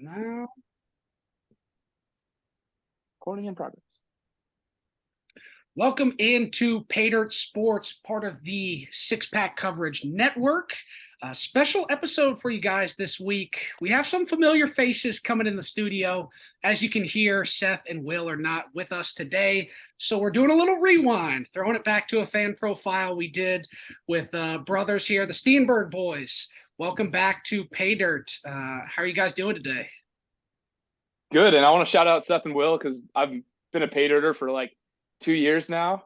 Now, Recording in progress. welcome into Pay Dirt Sports, part of the Six Pack Coverage Network. A special episode for you guys this week. We have some familiar faces coming in the studio. As you can hear, Seth and Will are not with us today, so we're doing a little rewind, throwing it back to a fan profile we did with brothers here, the Steenburgh boys. Welcome back to Pay Dirt. How are you guys doing today? Good, and I want to shout out Seth and Will because I've been a pay dirter for like 2 years now,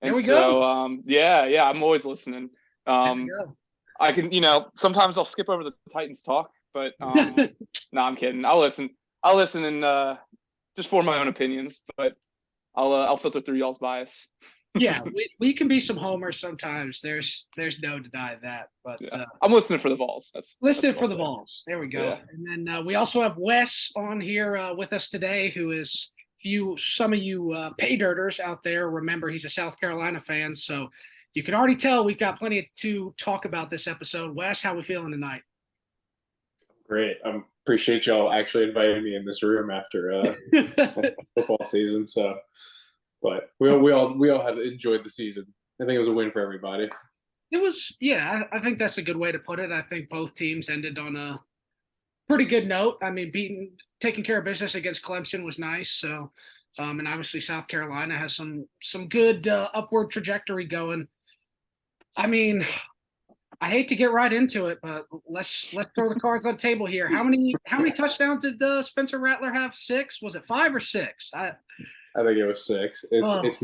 and There we go. yeah, I'm always listening. There we go. I can, sometimes I'll skip over the Titans talk, but no, I'm kidding. I'll listen and just form my own opinions, but I'll filter through y'all's bias. Yeah, we can be some homers sometimes. There's no denying that. But yeah. I'm listening for the Vols. Listen for the Vols. There we go. Yeah. And then we also have Wes on here with us today, who is some of you pay dirters out there remember he's a South Carolina fan. So you can already tell we've got plenty to talk about this episode. Wes, how we feeling tonight? Great. I appreciate y'all actually inviting me in this room after football season. So, but we all have enjoyed the season. I think it was a win for everybody. It was, yeah. I think that's a good way to put it. I think both teams ended on a pretty good note. I mean, taking care of business against Clemson was nice. So, and obviously South Carolina has some good upward trajectory going. I mean, I hate to get right into it, but let's throw the cards on the table here. How many touchdowns did Spencer Rattler have? 6? Was it 5 or 6? I think it was 6. It was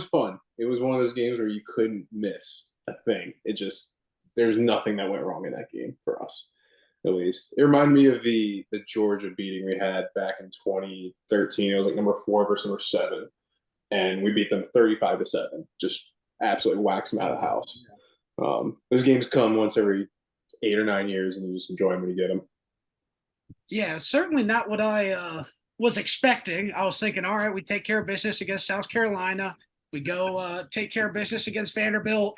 fun. It was one of those games where you couldn't miss a thing. There's nothing that went wrong in that game for us, at least. It reminded me of the Georgia beating we had back in 2013. It was like number 4 versus number 7, and we beat them 35-7. Just absolutely wax them out of the house. Those games come once every 8 or 9 years, and you just enjoy them when you get them. Yeah, certainly not what I was expecting. I was thinking, all right, we take care of business against South Carolina. We go take care of business against Vanderbilt.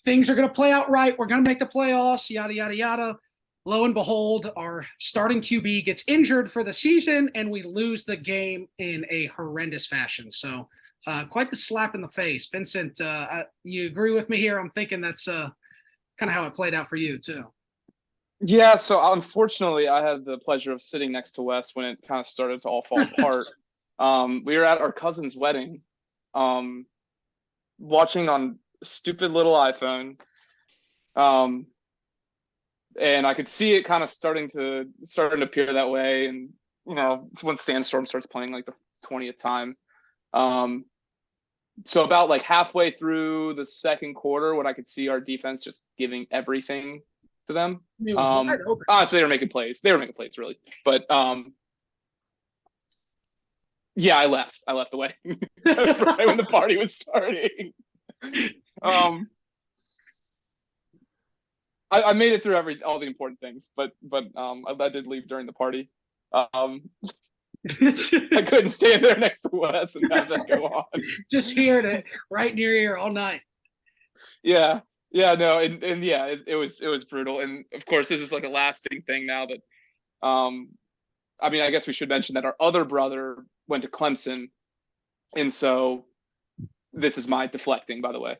Things are going to play out right. We're going to make the playoffs, yada, yada, yada. Lo and behold, our starting QB gets injured for the season, and we lose the game in a horrendous fashion. So quite the slap in the face. Vincent, you agree with me here? I'm thinking that's kind of how it played out for you, too. Yeah, so unfortunately, I had the pleasure of sitting next to Wes when it kind of started to all fall apart. We were at our cousin's wedding, watching on a stupid little iPhone, and I could see it kind of starting to appear that way. And it's when Sandstorm starts playing like the 20th time. So about like halfway through the second quarter, when I could see our defense just giving everything to them. Honestly, they were making plays. Really. But yeah, I left the wedding right when the party was starting. I made it through all the important things, but I did leave during the party. I couldn't stand there next to Wes and have that go on. Just hearing it right near your ear all night. Yeah, no, and yeah, it was brutal. And of course, this is like a lasting thing now that, I mean, I guess we should mention that our other brother went to Clemson, and so this is my deflecting, by the way.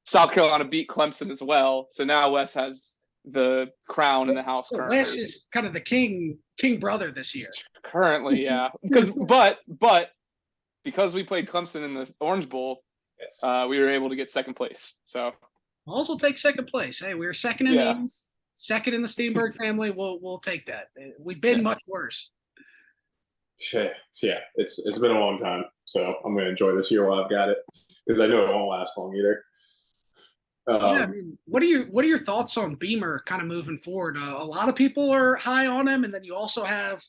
South Carolina beat Clemson as well, so now Wes has the crown in the house. So Wes is kind of the king brother this year. Currently, yeah. But because we played Clemson in the Orange Bowl, yes, we were able to get second place. So also take second place. Hey, we were second in the East, second in the Steenburgh family. We'll take that. We've been much worse. Yeah, it's been a long time, so I'm going to enjoy this year while I've got it, because I know it won't last long either. I mean, what are your thoughts on Beamer kind of moving forward? A lot of people are high on him, and then you also have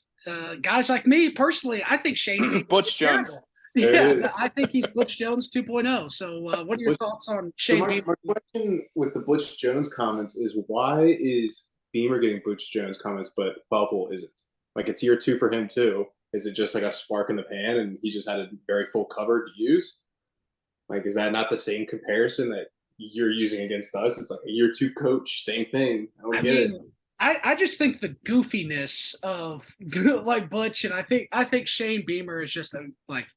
guys like me personally. I think Shane Butch Jones. Yeah, I think he's Butch Jones 2.0. So, what are your thoughts on Shane Beamer? My question with the Butch Jones comments is, why is Beamer getting Butch Jones comments, but Bubble isn't? Like, it's year 2 for him too. Is it just like a spark in the pan, and he just had a very full cover to use? Like, is that not the same comparison that you're using against us. It's like a year two coach, same thing. I don't get it. I just think the goofiness of like Butch, and I think Shane Beamer is just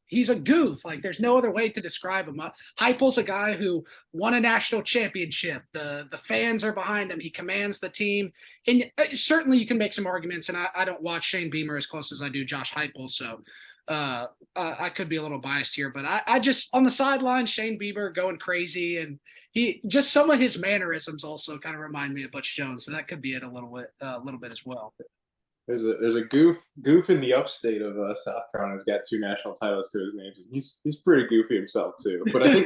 he's a goof. Like there's no other way to describe him. Heupel's a guy who won a national championship. The fans are behind him. He commands the team, and certainly you can make some arguments. And I don't watch Shane Beamer as close as I do Josh Heupel, so I could be a little biased here. But I just on the sideline, Shane Beamer going crazy, and he just some of his mannerisms also kind of remind me of Butch Jones, so that could be it a little bit as well. There's a goof in the upstate of South Carolina who's got 2 national titles to his name. He's pretty goofy himself too. But I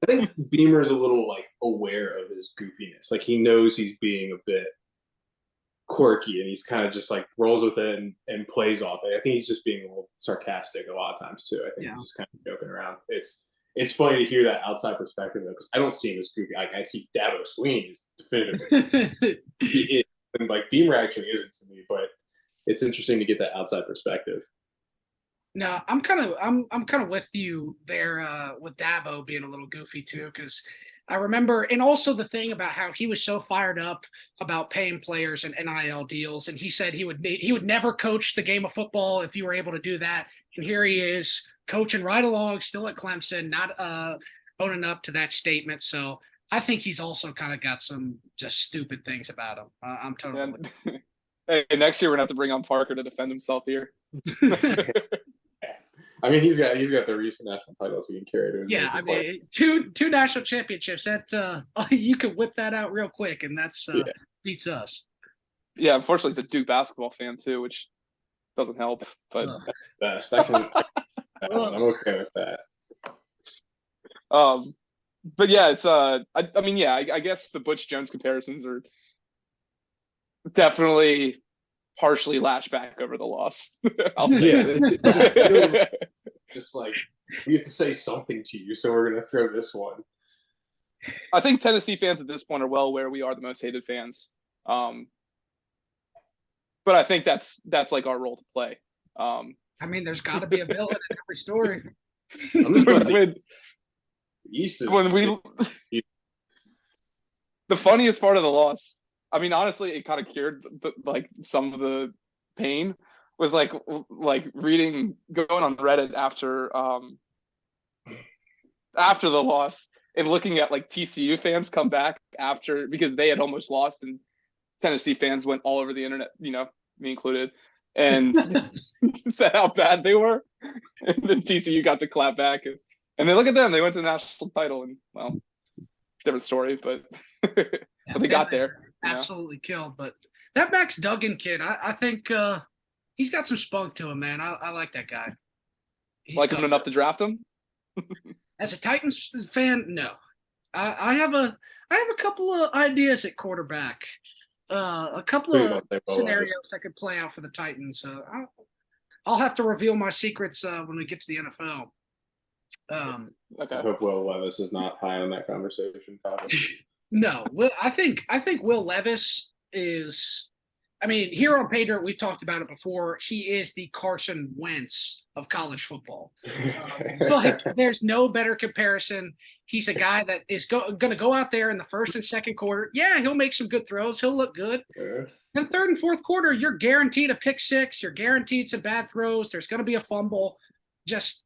think Beamer's a little like aware of his goofiness. Like he knows he's being a bit quirky, and he's kind of just like rolls with it and plays off it. I think he's just being a little sarcastic a lot of times too. I think he's just kind of joking around. It's funny to hear that outside perspective though, because I don't see him as goofy. Like I see Dabo Sweeney as definitively he is, and like Beamer actually isn't to me, but it's interesting to get that outside perspective. No, I'm kind of with you there with Dabo being a little goofy too, because I remember, and also the thing about how he was so fired up about paying players and NIL deals, and he said he would never coach the game of football if you were able to do that, and here he is coaching right along, still at Clemson, not owning up to that statement. So I think he's also kind of got some just stupid things about him. I'm totally. Hey, next year we're gonna have to bring on Parker to defend himself here. I mean, he's got the recent national titles he can carry to his Yeah, I mean, two national championships. That you could whip that out real quick, and that's beats us. Yeah, unfortunately, he's a Duke basketball fan too, which doesn't help. But that's the best. I'm okay with that. But yeah, it's I mean, yeah, I guess the Butch Jones comparisons are definitely partially lashed back over the loss. I'll say just like we have to say something to you, so we're gonna throw this one. I think Tennessee fans at this point are well aware we are the most hated fans. But I think that's like our role to play. I mean, there's got to be a villain in every story. I'm just the funniest part of the loss, I mean, honestly, it kind of cured like some of the pain, was like reading, going on Reddit after the loss and looking at like TCU fans come back after, because they had almost lost, and Tennessee fans went all over the internet, me included, and said how bad they were. And then TCU got the clap back, and they look at them, they went to the national title, and well, different story, but but they got there. Absolutely killed. But that Max Duggan kid, I think he's got some spunk to him, man. I like that guy. He's like him enough to draft him? As a Titans fan, no. I have a couple of ideas at quarterback. A couple of scenarios that could play out for the Titans. I'll have to reveal my secrets when we get to the NFL. Okay. I hope Will Levis is not high on that conversation topic. No, I think Will Levis is. I mean, here on Pay Dirt, we've talked about it before. He is the Carson Wentz of college football. There's no better comparison. He's a guy that is going to go out there in the first and second quarter. Yeah, he'll make some good throws. He'll look good. Yeah. Then third and fourth quarter, you're guaranteed a pick six. You're guaranteed some bad throws. There's going to be a fumble. Just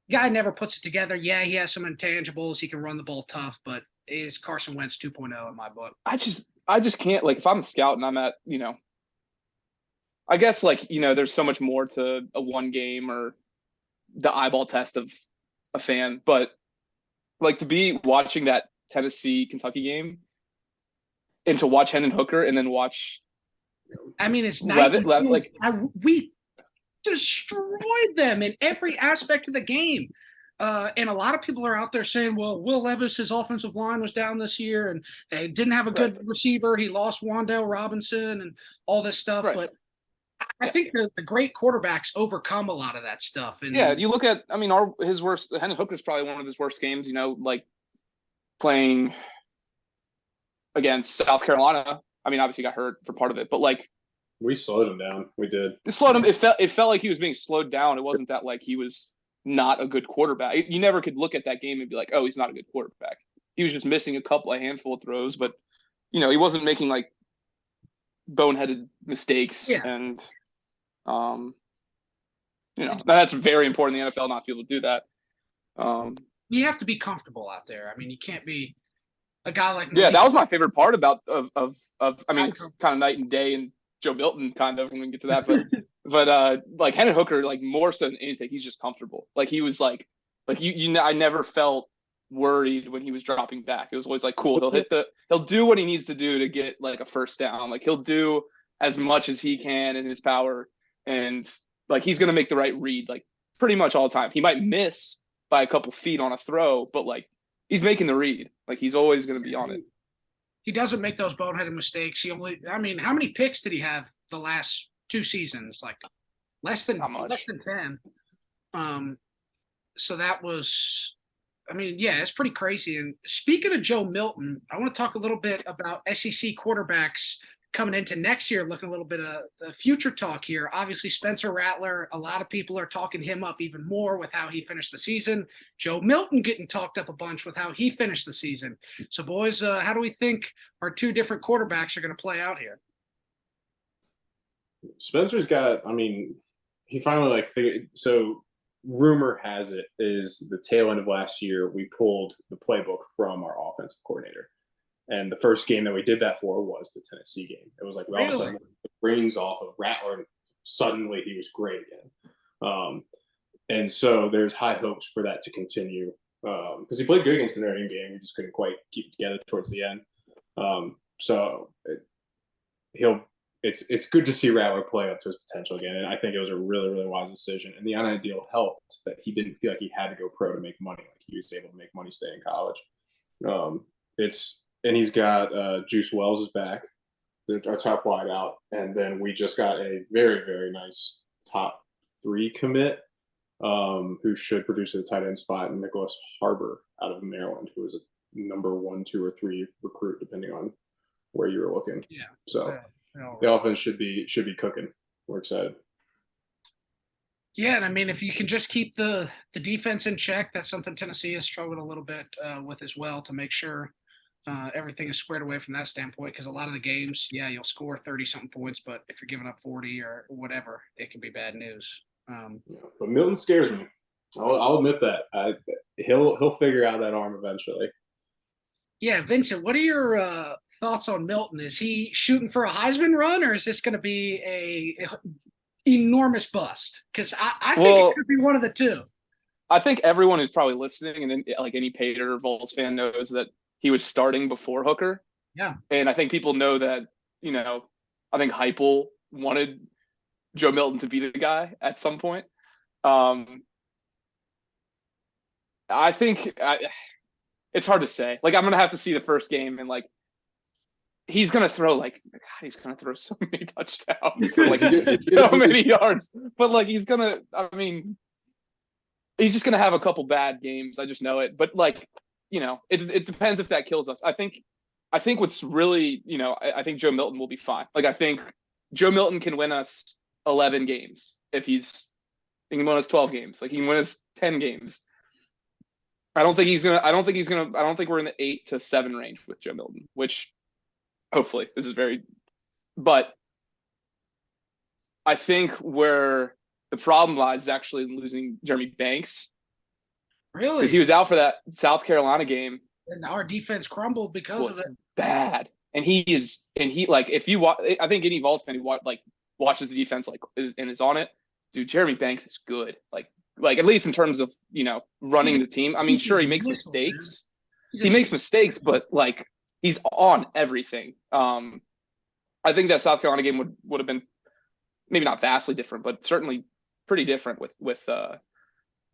guy never puts it together. Yeah, he has some intangibles. He can run the ball tough, but is Carson Wentz 2.0 in my book. I just can't, like, if I'm a scout and I'm at, I guess, like, there's so much more to a one game or the eyeball test of a fan, but like to be watching that Tennessee Kentucky game and to watch Hendon Hooker and then watch. I mean, it's we destroyed them in every aspect of the game. And a lot of people are out there saying, well, Will Levis, his offensive line was down this year and they didn't have a good receiver. He lost Wan'Dale Robinson and all this stuff. Right. But I think the great quarterbacks overcome a lot of that stuff. And yeah, you look at, I mean, his worst, Hendon Hooker's probably one of his worst games, like playing against South Carolina. I mean, obviously he got hurt for part of it, but like, we slowed him down. We did. It slowed him. It felt like he was being slowed down. It wasn't that like he was not a good quarterback. You never could look at that game and be like, oh, he's not a good quarterback. he was just missing a handful of throws, but he wasn't making like boneheaded mistakes, Yeah. and that's very important in the NFL, not to be able to do that. You have to be comfortable out there. I mean, you can't be a guy like Yeah, Malik. that was my favorite part about I mean, it's kind of night and day, and Joe Milton kind of when we get to that, but like Hendon Hooker, like more so than anything, he's just comfortable. Like he was like I never felt worried when he was dropping back. It was always like, cool, he'll do what he needs to do to get like a first down. Like he'll do as much as he can in his power, and like he's gonna make the right read like pretty much all the time. He might miss by a couple feet on a throw, but like he's making the read. Like he's always going to be on it. He doesn't make those boneheaded mistakes. How many picks did he have the last 2 seasons? Like less than 10. So that was, it's pretty crazy. And speaking of Joe Milton, I want to talk a little bit about SEC quarterbacks coming into next year, looking a little bit of the future talk here. Obviously, Spencer Rattler, a lot of people are talking him up even more with how he finished the season. Joe Milton getting talked up a bunch with how he finished the season. So, boys, how do we think our 2 different quarterbacks are going to play out here? Spencer's got, he finally figured. So, rumor has it is the tail end of last year, we pulled the playbook from our offensive coordinator. And the first game that we did that for was the Tennessee game. It was like all of a sudden the reins off of Rattler, and suddenly he was great again. And so there's high hopes for that to continue because he played good against the Notre Dame game. We just couldn't quite keep it together towards the end. It's good to see Rattler play up to his potential again. And I think it was a really, really wise decision. And the NIL deal helped that he didn't feel like he had to go pro to make money. Like he was able to make money staying in college. And he's got Juice Wells is back, our top wide out. And then we just got a very, very nice top 3 commit who should produce a tight end spot, and Nicholas Harbor out of Maryland, who is a number 1, 2, or 3 recruit, depending on where you were looking. Yeah. So the offense should be cooking. We're excited. Yeah, and if you can just keep the defense in check, that's something Tennessee has struggled a little bit with as well, to make sure everything is squared away from that standpoint, because a lot of the games, you'll score 30-something points, but if you're giving up 40 or whatever, it can be bad news. But Milton scares me. I'll admit that. He'll figure out that arm eventually. Yeah, Vincent, what are your thoughts on Milton? Is he shooting for a Heisman run, or is this going to be a enormous bust? Because I think it could be one of the 2. I think everyone who's probably listening, and then like any Pater or Vols fan, knows that he was starting before Hooker. Yeah. And I think people know that, I think Heupel wanted Joe Milton to be the guy at some point. I think it's hard to say. Like, I'm going to have to see the first game, and like, he's going to throw so many touchdowns, for, like so many yards, but like, he's just going to have a couple bad games. I just know it. But like, it depends if that kills us. I think what's really, I think Joe Milton will be fine. Like, I think Joe Milton can win us 11 games if he can win us 12 games. Like, he can win us 10 games. I don't think we're in the 8 to 7 range with Joe Milton, which hopefully this is but I think where the problem lies is actually in losing Jeremy Banks. Really? Because he was out for that South Carolina game. And our defense crumbled because of it. Bad. And if you watch, I think any Vols fan who watches the defense is on it, dude, Jeremy Banks is good. Like at least in terms of, running the team. Sure, he makes mistakes. He makes mistakes, but like he's on everything. I think that South Carolina game would have been maybe not vastly different, but certainly pretty different with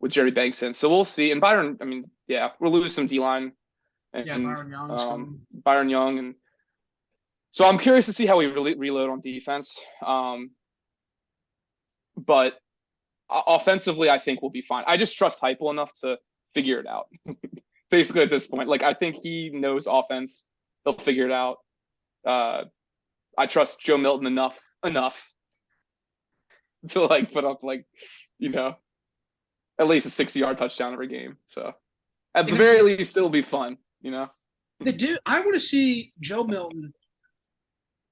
Jerry Banks in. So we'll see. And Byron, we'll lose some D-line. Byron Young. And so I'm curious to see how we really reload on defense. But offensively, I think we'll be fine. I just trust Heupel enough to figure it out. Basically at this point, like I think he knows offense. He'll figure it out. I trust Joe Milton enough to put up at least a 60-yard touchdown every game. So at the very least, it'll be fun. The dude, I want to see Joe Milton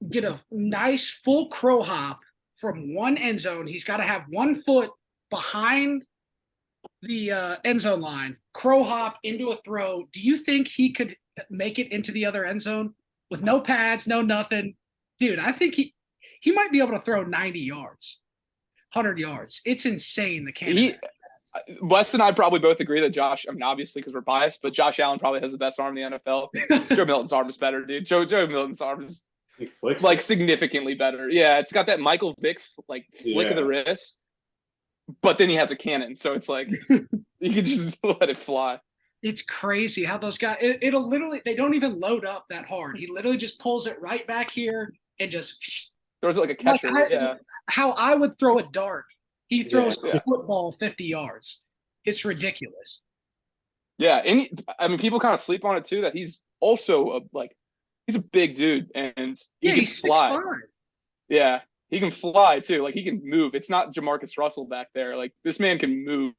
get a nice full crow hop from one end zone. He's got to have 1 foot behind the end zone line, crow hop into a throw. Do you think he could make it into the other end zone with no pads, no nothing? Dude, I think he might be able to throw 90 yards, 100 yards. It's insane, the cannon. Wes and I probably both agree that Josh, I mean, obviously because we're biased, but Josh Allen probably has the best arm in the NFL. Joe Milton's arm is better, dude. Joe Milton's arm is like significantly better. Yeah, it's got that Michael Vick flick of the wrist, but then he has a cannon, so it's like you can just let it fly. It's crazy how those guys. It'll literally. They don't even load up that hard. He literally just pulls it right back here and just throws it like a catcher. How I would throw a dart. He throws a football 50 yards. It's ridiculous. Yeah, and I mean, people kind of sleep on it too. That he's also he's a big dude, and he's fly. 6'5". Yeah, he can fly too. Like he can move. It's not Jamarcus Russell back there. Like this man can move.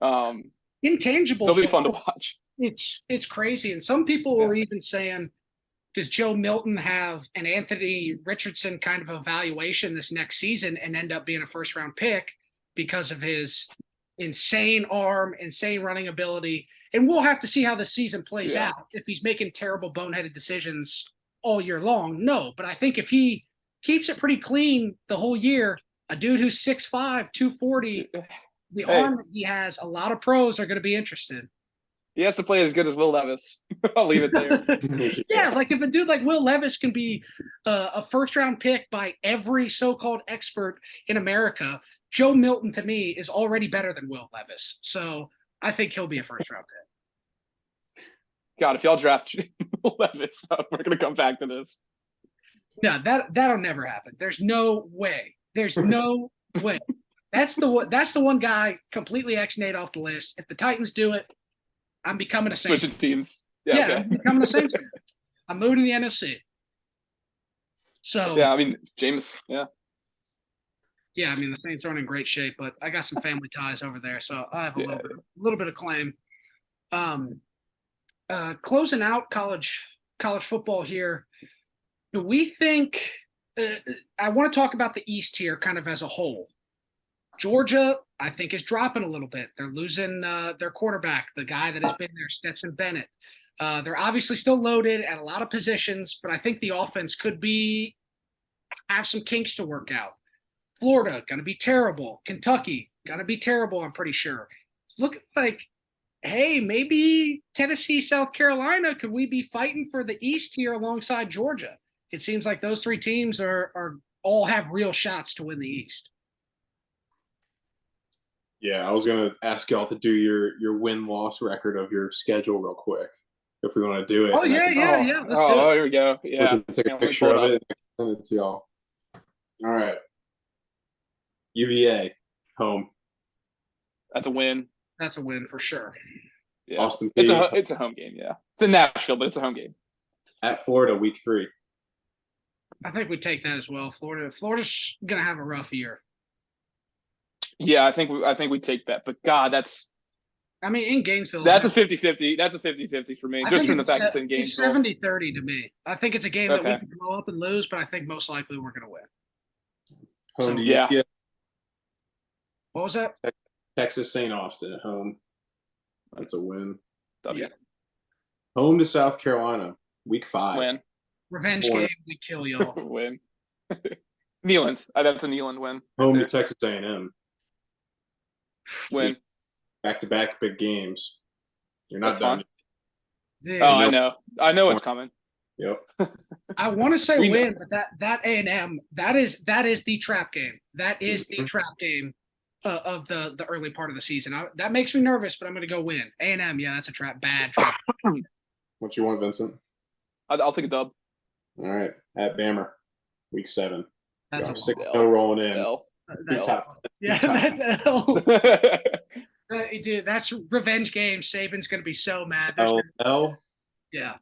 Intangibles. It'll be fun to watch. It's crazy, and some people were even saying, does Joe Milton have an Anthony Richardson kind of evaluation this next season and end up being a first-round pick because of his insane arm, insane running ability? And we'll have to see how the season plays out. If he's making terrible boneheaded decisions all year long, no. But I think if he keeps it pretty clean the whole year, a dude who's 6'5", 240, the arm that he has, a lot of pros are going to be interested. He has to play as good as Will Levis. I'll leave it there. Yeah, like if a dude like Will Levis can be a first-round pick by every so-called expert in America, Joe Milton, to me, is already better than Will Levis. So I think he'll be a first-round pick. God, if y'all draft Will Levis, we're going to come back to this. No, that'll never happen. There's no way. There's no way. That's the one guy completely X-nayed off the list. If the Titans do it, I'm becoming a Saints. Switching teams. Yeah, okay. I'm becoming a Saints fan. I'm moving to the NFC. So yeah, I mean, Jameis, yeah. Yeah, I mean the Saints aren't in great shape, but I got some family ties over there, so I have a little bit of claim. Closing out college football here. Do we think? I want to talk about the East here, kind of as a whole. Georgia, I think, is dropping a little bit. They're losing their quarterback, the guy that has been there, Stetson Bennett. They're obviously still loaded at a lot of positions, but I think the offense could have some kinks to work out. Florida, going to be terrible. Kentucky, going to be terrible, I'm pretty sure. It's looking like, hey, maybe Tennessee, South Carolina, could we be fighting for the East here alongside Georgia? It seems like those three teams are all have real shots to win the East. Yeah, I was going to ask y'all to do your win-loss record of your schedule real quick, if we want to do it. Oh, yeah. Let's do it. Oh, here we go. Yeah. We can take a picture of it and send it to y'all. All right. UVA, home. That's a win. That's a win for sure. Yeah. Austin P. It's a home game, yeah. It's in Nashville, but it's a home game. At Florida, week 3. I think we take that as well. Florida's going to have a rough year. Yeah, I think we take that. But God, in Gainesville. That's a 50-50. That's a 50-50 for me. Just from the fact it's in Gainesville. It's 70-30 to me. I think it's a game that we can blow up and lose, but I think most likely we're going to win. Home to UTSA. What was that? Texas St. Austin at home. That's a win. Yeah. Home to South Carolina, week 5. Win. Revenge game. We kill y'all. Win. Neyland. That's a Neyland win. Home to Texas A&M. Win. Back-to-back big games. You're not done. Dude, I know. I know it's coming. Yep. I want to say win, but that A&M, that is the trap game. That is the trap game of the early part of the season. That makes me nervous, but I'm going to go win. A&M, yeah, that's a bad trap. What you want, Vincent? I'll take a dub. All right, at Bammer, week 7. That's a 6-0 rolling in. That's L. Dude, that's revenge game. Saban's going to be so mad. L. Yeah.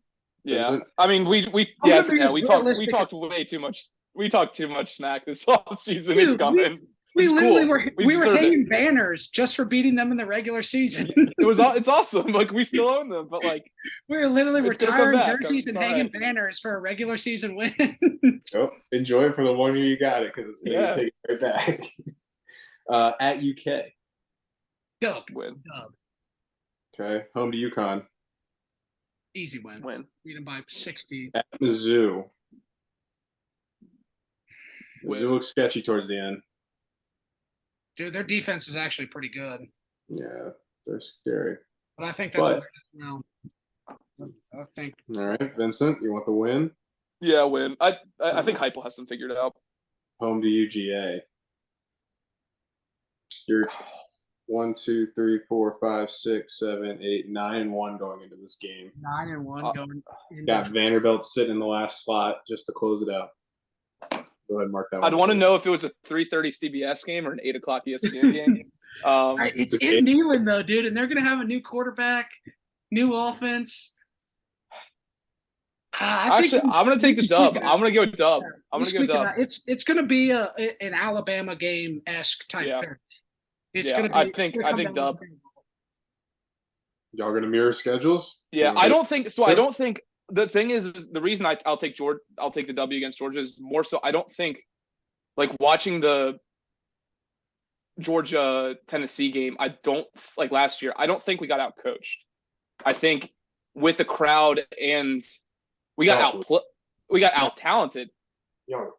Yeah. I mean, we talked way too much. We talked too much smack this off season. Dude, it's coming. We It's literally cool. we were deserve it. hanging banners just for beating them in the regular season. It's awesome. Like we still own them, but like We were literally it's gonna come retiring back. jerseys It's and all hanging right. banners for a regular season win. Oh, enjoy it for the 1 year you got it, because it's going to take it right back. At UK. Dub. Win. Dub. Okay. Home to UConn. Easy win. Beat them by 60. At Mizzou. Win. Mizzou looks sketchy towards the end. Dude, their defense is actually pretty good. Yeah, they're scary. But I think that's But- what it is now. I think. All right, Vincent, you want the win? Yeah, win. I think Heupel has them figured out. Home to UGA. You're 1, 2, 3, 4, 5, 6, 7, 8, 9 and 1 going into this game. 9-1 going into Got Vanderbilt sitting in the last slot just to close it out. Go ahead and mark that one. I'd want to know if it was a 3:30 CBS game or an 8 o'clock ESPN game. It's in Neyland though, dude, and they're gonna have a new quarterback, new offense. Actually, I'm gonna take the dub. I'm gonna go dub. Yeah, I'm gonna go dub. It's gonna be an Alabama game-esque type Yeah. thing. It's Yeah, gonna be. I think down dub. to the field goal. Y'all gonna mirror schedules? Yeah, I don't think so. I don't think the thing is the reason I'll take the W against Georgia is more so I don't think like watching the Georgia Tennessee game, I don't like last year. I don't think we got out coached. I think with the crowd and we got out talented, Y'all,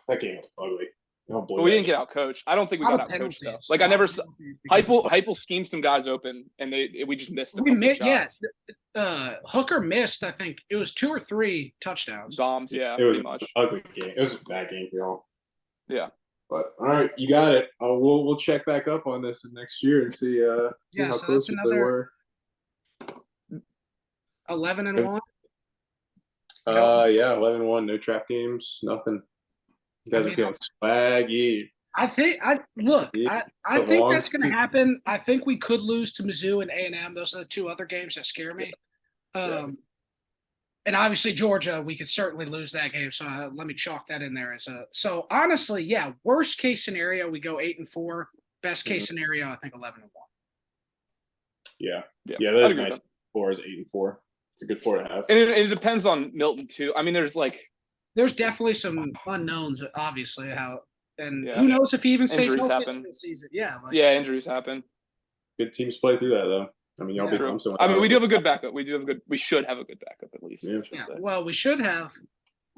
that game was ugly. Y'all blew but we that didn't get out coached. I don't think we A lot got of out coached though. penalties. Like I never saw Hypel. Heupel schemed some guys open and we just missed a We couple missed. Yeah, shots. Hooker missed. I think it was 2 or 3 touchdowns. Bombs, yeah, It was pretty much. an ugly game. It was a bad game for y'all. Yeah. But all right, you got it. We'll check back up on this next year and see Yeah, how so close that's they another- were. 11-1. Yeah, 11-1, no trap games, nothing. You guys are feeling swaggy. I think I Yeah, think long that's going to season. happen. I think we could lose to Mizzou and A&M. Those are the 2 other games that scare me. And obviously Georgia, we could certainly lose that game. So let me chalk that in there as a. So honestly, yeah, worst case scenario we go 8-4. Best case scenario, I think 11-1. Yeah, Yeah, that I'd is agree with nice. that. 4 is 8-4. It's a good 4.5. And it depends on Milton too. I mean, there's definitely some unknowns, obviously, and Yeah. who knows if he even stays Injuries healthy happen. this season. Yeah, injuries happen. Good teams play through that though. I mean, y'all Yeah. beat True. Clemson. I mean, we do have a good backup. We should have a good backup at least. Yeah. I should Yeah, say. well, we should have.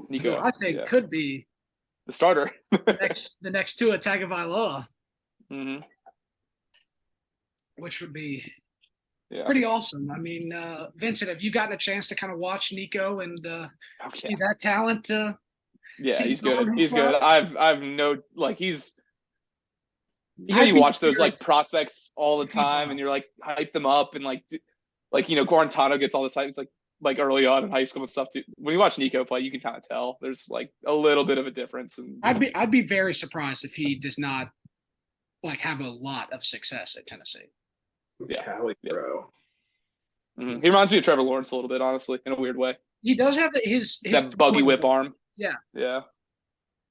Nico, Who I think could be the starter. the next Tua Tagovailoa, hmm which would be Yeah. pretty awesome. I mean, Vincent, have you gotten a chance to kind of watch Nico and see that talent? Yeah, see he's the good. ball He's he's good. got? I've no like he's. You know, I'd you be watch those very- like prospects all the He time, and does. you're like hype them up, and like Guarantano gets all this hype. It's like early on in high school and stuff. Too. When you watch Nico play, you can kind of tell there's like a little bit of a difference. And I'd be very surprised if he does not like have a lot of success at Tennessee. Yeah. Cali, Yeah. bro. He reminds me of Trevor Lawrence a little bit, honestly, in a weird way. He does have his That buggy whip arm. Yeah. Yeah.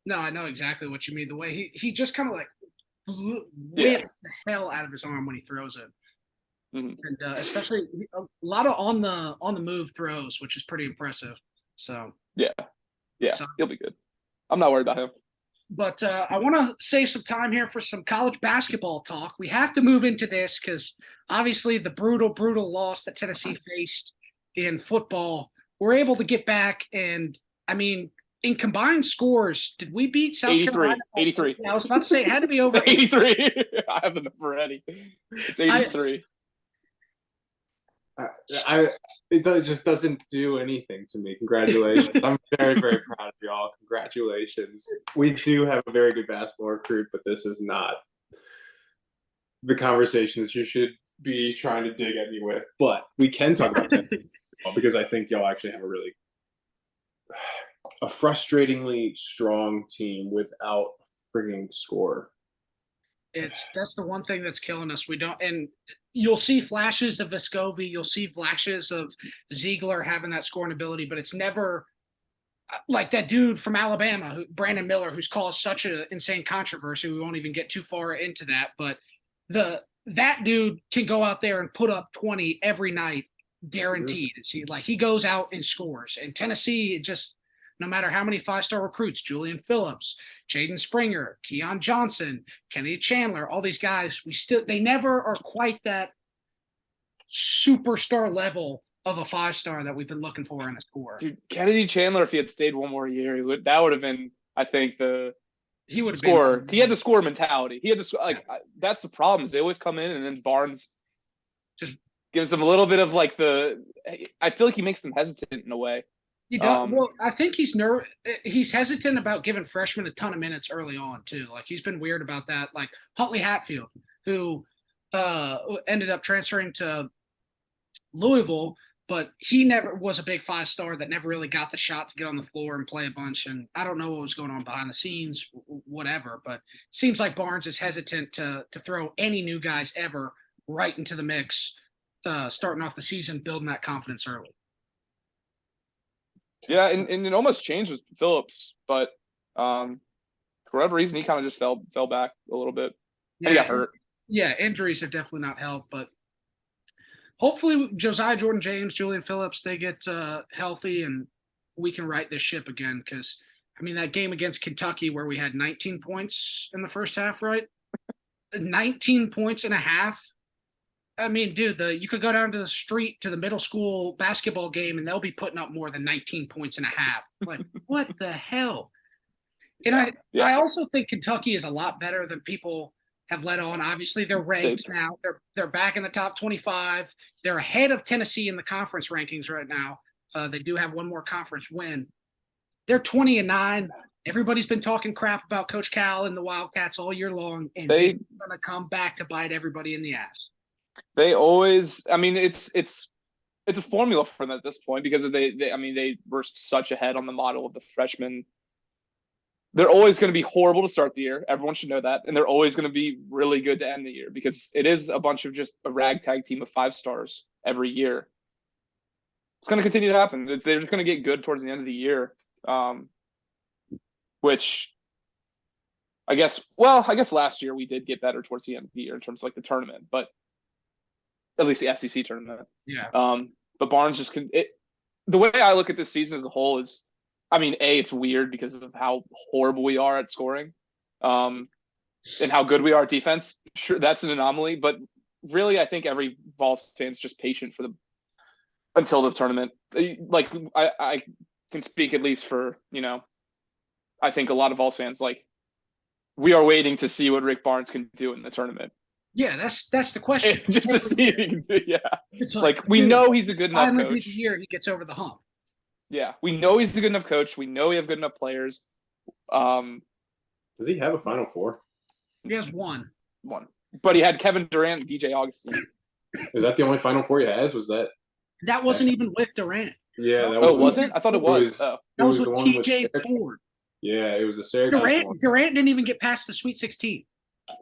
No, I know exactly what you mean. The way he just kind of like Yeah. whips the hell out of his arm when he throws it, Mhm. and especially a lot of on the move throws, which is pretty impressive. So, Yeah. So- He'll be good. I'm not worried about him. but I want to save some time here for some college basketball talk. We have to move into this because obviously the brutal loss that Tennessee faced in football, we're able to get back, and I mean, in combined scores, did we beat South 83. Carolina? 83. Yeah, I was about to say it had to be over 80. 83. I have the number ready. It's 83. It just doesn't do anything to me. Congratulations. I'm very, very proud of y'all. Congratulations. We do have a very good basketball recruit, but this is not the conversation that you should be trying to dig at me with. But we can talk about Tennessee because I think y'all actually have a frustratingly strong team without a frigging score. That's the one thing that's killing us. We don't, and you'll see flashes of Vescovi, you'll see flashes of Ziegler having that scoring ability, but it's never like that dude from Alabama, Brandon Miller, who's caused such an insane controversy. We won't even get too far into that, but that dude can go out there and put up 20 every night, guaranteed. See, like he goes out and scores. And Tennessee, just no matter how many 5-star recruits, Julian Phillips, Jaden Springer, Keon Johnson, Kennedy Chandler, all these guys, they never are quite that superstar level of a 5-star that we've been looking for in a score. Dude, Kennedy Chandler, if he had stayed one more year, that would have been, I think, he would have score. He had the score mentality. He had the that's the problem. Is they always come in and then Barnes just gives them a little bit of like I feel like he makes them hesitant in a way. He does. Well, I think he's hesitant about giving freshmen a ton of minutes early on too. Like he's been weird about that. Like Huntley Hatfield, who ended up transferring to Louisville, but he never was a big 5-star that never really got the shot to get on the floor and play a bunch. And I don't know what was going on behind the scenes, whatever, but it seems like Barnes is hesitant to throw any new guys ever right into the mix, starting off the season, building that confidence early. Yeah, and it almost changed with Phillips, but for whatever reason, he kind of just fell back a little bit. Yeah, and he got hurt. Yeah, injuries have definitely not helped, but hopefully Josiah Jordan-James, Julian Phillips, they get healthy and we can right this ship again. Because, I mean, that game against Kentucky where we had 19 points in the first half, right? 19 points and a half. I mean, dude, you could go down to the street to the middle school basketball game and they'll be putting up more than 19 points and a half. Like, what the hell? And I also think Kentucky is a lot better than people have let on. Obviously, they're ranked now. They're back in the top 25. They're ahead of Tennessee in the conference rankings right now. They do have one more conference win. They're 20-9. Everybody's been talking crap about Coach Cal and the Wildcats all year long, and they're going to come back to bite everybody in the ass. They always, I mean, it's a formula for them at this point because they were such ahead on the model of the freshmen. They're always going to be horrible to start the year. Everyone should know that. And they're always going to be really good to end the year because it is a bunch of just a ragtag team of 5-stars every year. It's going to continue to happen. They're just going to get good towards the end of the year, which I guess last year we did get better towards the end of the year in terms of like the tournament, but at least the SEC tournament. Yeah. But Barnes just the way I look at this season as a whole is, I mean, it's weird because of how horrible we are at scoring, and how good we are at defense. Sure, that's an anomaly, but really, I think every Vols fan's just patient until the tournament. Like, I can speak at least for, I think a lot of Vols fans, like, we are waiting to see what Rick Barnes can do in the tournament. Yeah, that's the question. Just to see if he can do. Yeah, it's like we know he's a good enough coach. The year he gets over the hump. Yeah, we know he's a good enough coach. We know we have good enough players. Does he have a Final Four? He has one. But he had Kevin Durant and DJ Augustine. Is that the only Final Four he has? Was that? That wasn't even with Durant. Yeah. That wasn't? I thought it was. That was with TJ Ford. Yeah, it was the Syracuse one. Durant didn't even get past the Sweet 16.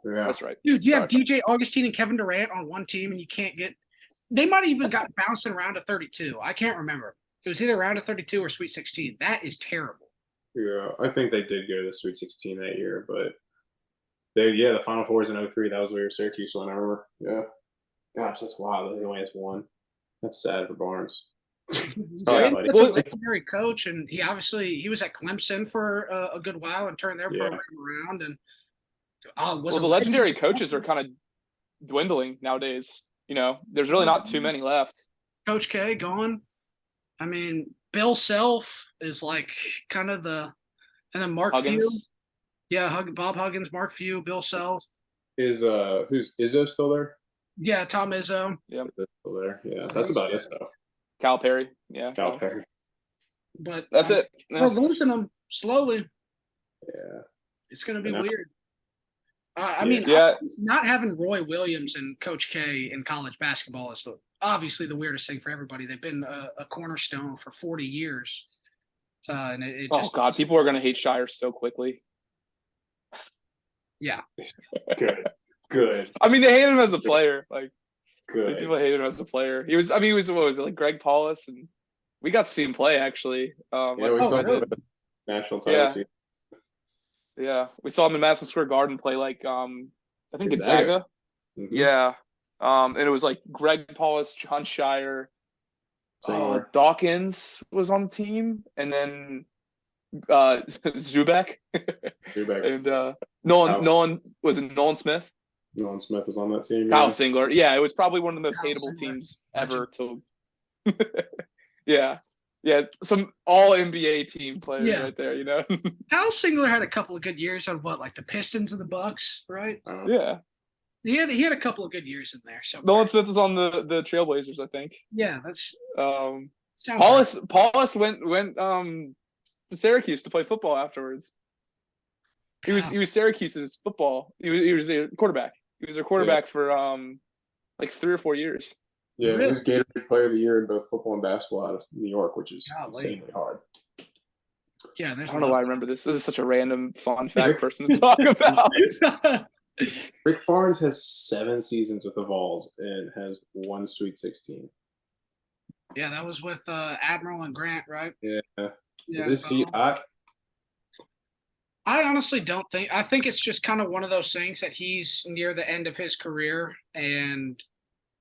Yeah, that's right. Dude, you have DJ Augustine and Kevin Durant on one team, and you can't get. They might have even got bouncing around to 32. I can't remember. It was either round of 32 or Sweet 16. That is terrible. Yeah, I think they did go to the Sweet 16 that year, but the Final Four is in 03. That was where Syracuse won. I remember. Yeah. Gosh, that's wild. He only has one. That's sad for Barnes. He's a legendary coach, and he was at Clemson for a good while and turned their program around. And the legendary coaches are kind of dwindling nowadays. There's really not too many left. Coach K gone. I mean, Bill Self is like kind of and then Mark Huggins. Few. Yeah, Bob Huggins, Mark Few, Bill Self. Is who's Izzo still there? Yeah, Tom Izzo. Yeah, still there. Yeah, that's about it though. Cal Perry. Yeah, Cal Perry. But that's it. We're losing them slowly. Yeah, it's gonna be weird. Not having Roy Williams and Coach K in college basketball is obviously the weirdest thing for everybody. They've been a cornerstone for 40 years. And it just, God, people are going to hate Shire so quickly. Yeah. Good. I mean, they hate him as a player. Like, good. People hate him as a player. He was what was it, like Greg Paulus and We got to see him play actually. Yeah, we Oh, saw really? the national title Yeah. season. Yeah, we saw him in Madison Square Garden play like I think Gonzaga. Gonzaga. Mhm. Yeah. And it was like Greg Paulus, John Shire, Singler. Dawkins was on the team, and then Zubek Zubac. and Nolan Smith, Nolan Smith was on that team. Kyle Yeah. Singler. Yeah, it was probably one of the most Kyle hateable Singler. teams ever to Yeah. Yeah, some all NBA team players Yeah. right there, you know. Kyle Singler had a couple of good years on what, like the Pistons and the Bucks, right? Yeah. He had a couple of good years in there. So Nolan Smith is on the Trailblazers, I think. yeah, that's Um sounds right. Paulus went to Syracuse to play football afterwards. He was Syracuse's football. He was a quarterback. He was their quarterback for like 3 or 4 years. Yeah, Really? he was Gatorade Player of the Year in both football and basketball out of New York, which is Golly. insanely hard. Yeah, I there's don't know why I remember this. This is such a random fun fact person to talk about. Rick Barnes has 7 seasons with the Vols and has 1 Sweet 16. Yeah, that was with Admiral and Grant, right? Yeah. Yeah. Is this seat hot? I honestly don't think. I think it's just kind of one of those things that he's near the end of his career, and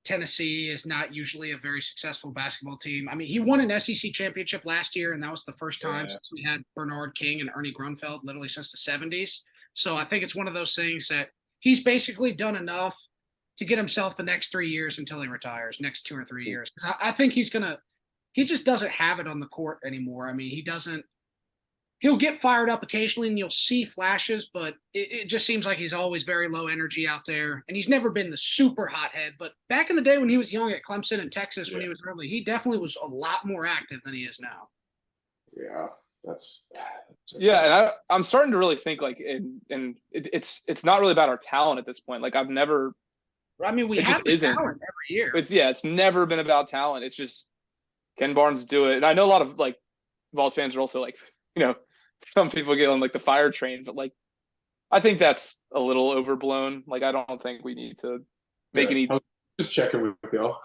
Tennessee is not usually a very successful basketball team. I mean, he won an SEC championship last year, and that was the first time Yeah. since we had Bernard King and Ernie Grunfeld, literally since the 70s. So I think it's one of those things that he's basically done enough to get himself the next 3 years until he retires, next 2 or 3 years. 'Cause I think he just doesn't have it on the court anymore. I mean, he'll get fired up occasionally and you'll see flashes, but it just seems like he's always very low energy out there. And he's never been the super hothead. But back in the day when he was young at Clemson and Texas, when he was early, he definitely was a lot more active than he is now. Yeah, that's Yeah, and I'm starting to really think like it's not really about our talent at this point. Like I've never I mean, we It have just the isn't. talent every year. it's never been about talent. It's just can Barnes do it? And I know a lot of like Vols fans are also like, you know, some people get on like the fire train, but like I think that's a little overblown. Like I don't think we need to make any. I was just checking with y'all.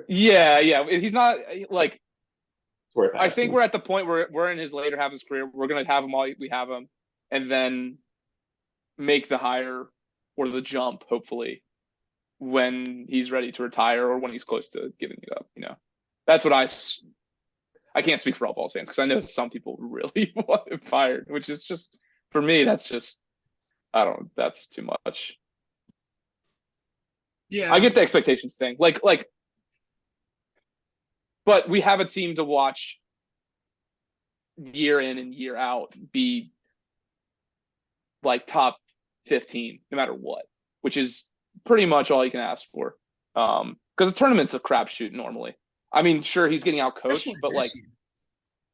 Yeah. He's not like. It's worth I think asking. we're at the point where we're in his later half of his career. We're gonna have him while we have him, and then make the hire or the jump, hopefully, when he's ready to retire or when he's close to giving it up. You know, that's what I can't speak for all Vols fans because I know some people really want him fired, which is just for me. That's just that's too much. Yeah, I get the expectations thing, but we have a team to watch year in and year out be like top 15 no matter what, which is pretty much all you can ask for. Because the tournament's a crapshoot normally. I mean, sure, he's getting out coached, but like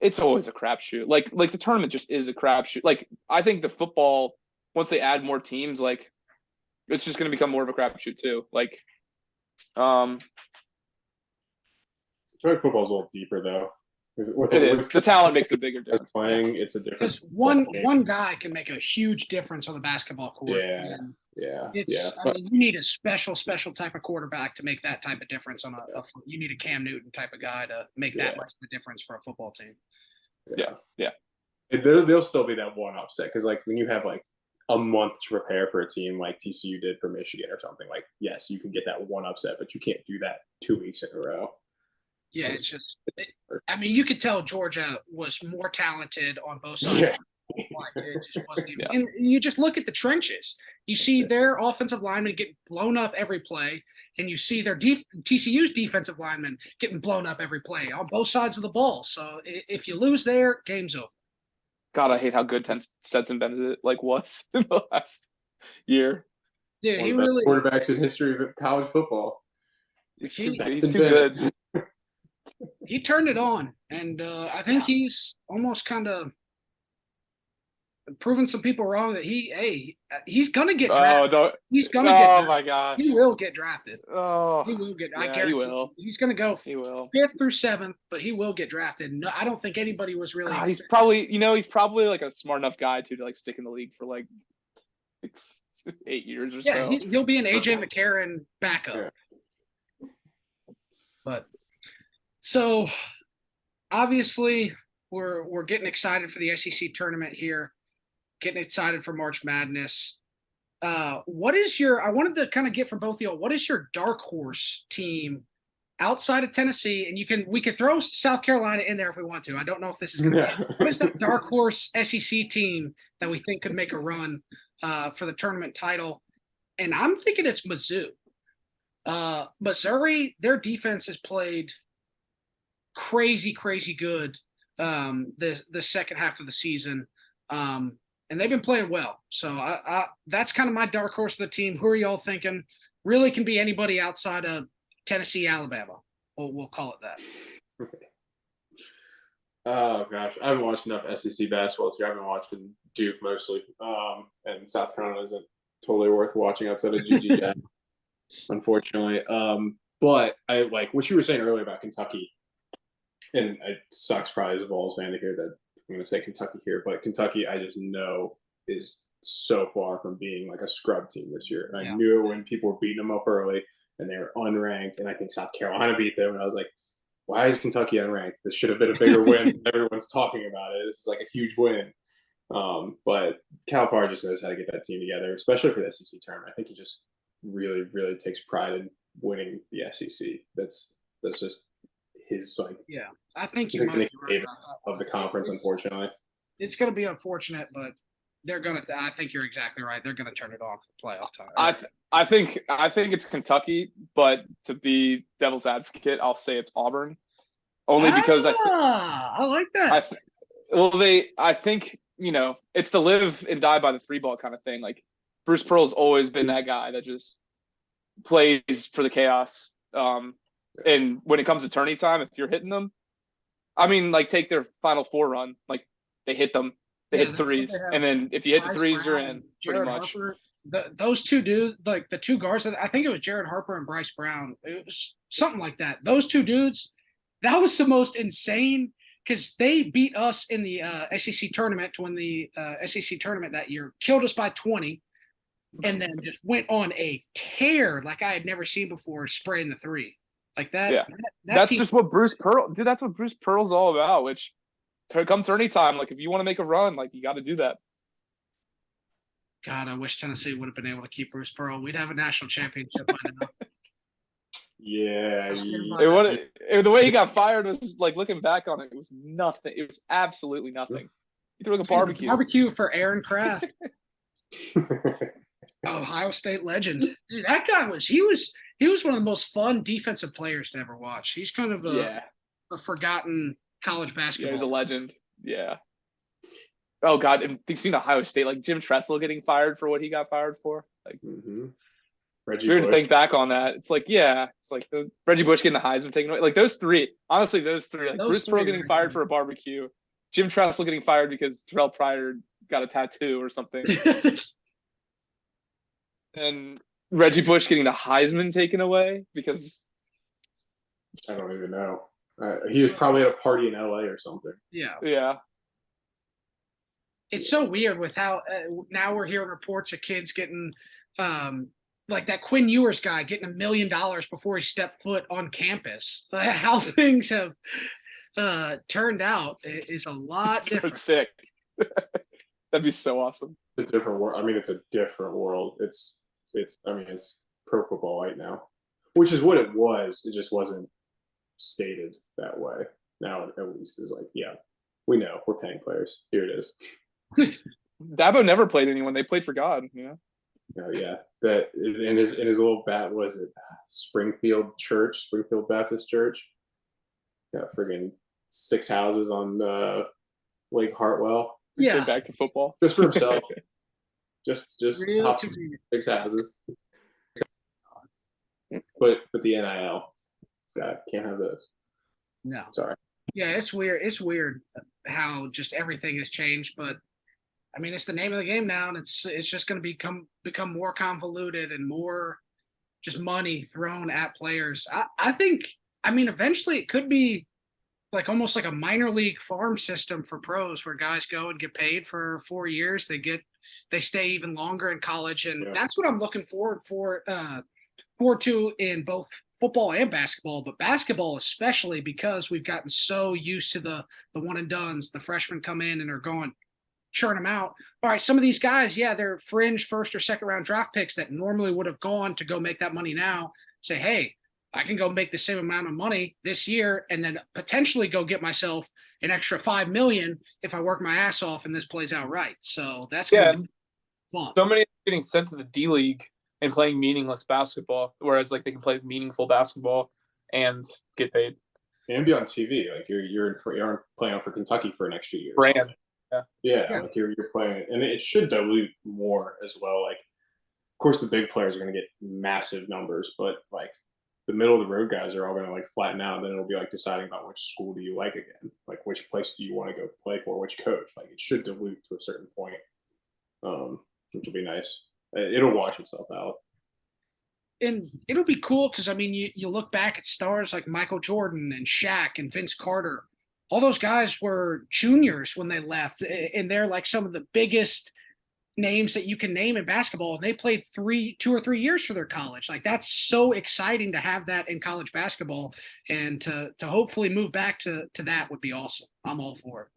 it's always a crapshoot. Like the tournament just is a crapshoot. Like I think the football, once they add more teams, like it's just going to become more of a crapshoot too. Like, College football's a little deeper though. It is. The talent makes a bigger difference. Playing, it's a different. because one guy can make a huge difference on the basketball court. Yeah. And Yeah. I mean, you need a special type of quarterback to make that type of difference on you need a Cam Newton type of guy to make that much of a difference for a football team. Yeah. There'll still be that one upset because like when you have like a month to prepare for a team like TCU did for Michigan or something, like yes, you can get that one upset, but you can't do that 2 weeks in a row. Yeah, it's just. I mean, you could tell Georgia was more talented on both sides. Yeah. Like, it just wasn't even, and you just look at the trenches. You see their offensive linemen get blown up every play, and you see their TCU's defensive linemen getting blown up every play on both sides of the ball. So if you lose there, game's over. God, I hate how good Stetson Bennett like was in the last year. Dude, One he of the best really quarterbacks in history of college football. He's Stetson too Bennett. good. he turned it on, and I think he's almost kind of proving some people wrong that he's gonna get drafted. He's gonna get drafted. My gosh. He will get drafted. Oh, He will get. yeah, I guarantee. he will. He's going to go He will. 5th through 7th, but he will get drafted. No, I don't think anybody was really. He's probably like a smart enough guy to like stick in the league for like 8 years or so. He'll be an AJ McCarron backup. Yeah. But so obviously we're getting excited for the SEC tournament here, getting excited for March Madness. What is your? I wanted to kind of get from both of you. What is your dark horse team outside of Tennessee? And we could throw South Carolina in there if we want to. I don't know if this is going to be. What is that dark horse SEC team that we think could make a run for the tournament title? And I'm thinking it's Mizzou. Missouri, their defense has played crazy good the second half of the season. And they've been playing well. So that's kind of my dark horse of the team. Who are y'all thinking really can be anybody outside of Tennessee, Alabama? We'll call it that. Oh gosh, I haven't watched enough SEC basketball this year. I've been watching Duke mostly, and South Carolina isn't totally worth watching outside of GG Jack, unfortunately. But I like what you were saying earlier about Kentucky, and it sucks probably as a Vols fan to hear that I'm going to say Kentucky here, but Kentucky I just know is so far from being like a scrub team this year. And I knew it when people were beating them up early and they were unranked, and I think South Carolina beat them, and I was like, why is Kentucky unranked? This should have been a bigger win. Everyone's talking about it. This is like a huge win. But Calipari just knows how to get that team together, especially for the SEC tournament. I think he just really takes pride in winning the SEC. That's just his like. Yeah, I think you might be right of the conference. Unfortunately, it's going to be unfortunate, but they're going to. I think you're exactly right. They're going to turn it off for playoff time. I think it's Kentucky, but to be devil's advocate, I'll say it's Auburn, only because I like that. I think it's the live and die by the three ball kind of thing. Like Bruce Pearl's always been that guy that just plays for the chaos. And when it comes to tourney time, if you're hitting them, I mean, like take their Final Four run, like they hit them, they hit threes, and then if you hit the threes, you're in pretty much. Harper, those two dudes, like the two guards, I think it was Jared Harper and Bryce Brown. It was something like that. Those two dudes, that was the most insane because they beat us in the SEC tournament to win the SEC tournament that year, killed us by 20, and then just went on a tear like I had never seen before, spraying the three. Like that. Yeah. That's just what Bruce Pearl, dude. That's what Bruce Pearl's all about. Which, come tourney time, like if you want to make a run, like you got to do that. God, I wish Tennessee would have been able to keep Bruce Pearl. We'd have a national championship by now. Yeah. The way he got fired was like looking back on it, it was nothing. It was absolutely nothing. He threw like a barbecue. Barbecue for Aaron Kraft. Ohio State legend. Dude, that guy he was one of the most fun defensive players to ever watch. He's kind of a forgotten college basketball. Yeah, he's a legend. Yeah. Oh God, and you've seen Ohio State, like Jim Tressel getting fired for what he got fired for. Like, weird to think back on that. It's like, it's like the Reggie Bush getting the Heisman taken away. Like those three, honestly, like Bruce Pearl getting fired for a barbecue, Jim Tressel getting fired because Terrell Pryor got a tattoo or something, and Reggie Bush getting the Heisman taken away because I don't even know. He was probably at a party in LA or something. Yeah. It's so weird with how now we're hearing reports of kids getting like that Quinn Ewers guy getting $1 million before he stepped foot on campus. How things have turned out is a lot different. So sick. That'd be so awesome. It's a different world. I mean, it's a different world. It's pro football right now, which is what it was. It just wasn't stated that way. Now at least is like, we know we're paying players. Here it is. Dabo never played anyone. They played for God. Oh yeah. That in his little was it Springfield Baptist Church? Yeah, friggin' 6 houses on Lake Hartwell. Yeah. Back to football. Just for himself. just 6 houses. But the NIL. God, can't have those. No. Sorry. Yeah, it's weird. It's weird how just everything has changed, but I mean, it's the name of the game now, and it's just going to become more convoluted and more just money thrown at players. I think, I mean, eventually it could be like almost like a minor league farm system for pros where guys go and get paid for 4 years. They stay even longer in college, and that's what I'm looking forward for forward to in both football and basketball, but basketball especially because we've gotten so used to the one and dones. The freshmen come in and are going churn them out. All right, some of these guys, yeah, they're fringe first or second round draft picks that normally would have gone to go make that money now. Say, hey, I can go make the same amount of money this year and then potentially go get myself an extra $5 million if I work my ass off and this plays out right. So that's gonna be fun. So many are getting sent to the D League and playing meaningless basketball, whereas like they can play meaningful basketball and get paid. And be on TV. Like you're playing for Kentucky for an extra year. Brand. Yeah, like you're playing, and it should dilute more as well. Like, of course, the big players are going to get massive numbers, but like the middle of the road guys are all going to like flatten out. And then it'll be like deciding about which school do you like again, like which place do you want to go play for, which coach. Like it should dilute to a certain point, which will be nice. It'll wash itself out. And it'll be cool because I mean, you look back at stars like Michael Jordan and Shaq and Vince Carter. All those guys were juniors when they left, and they're like some of the biggest names that you can name in basketball. And they played 2 or 3 years for their college. Like that's so exciting to have that in college basketball, and to hopefully move back to that would be awesome. I'm all for it.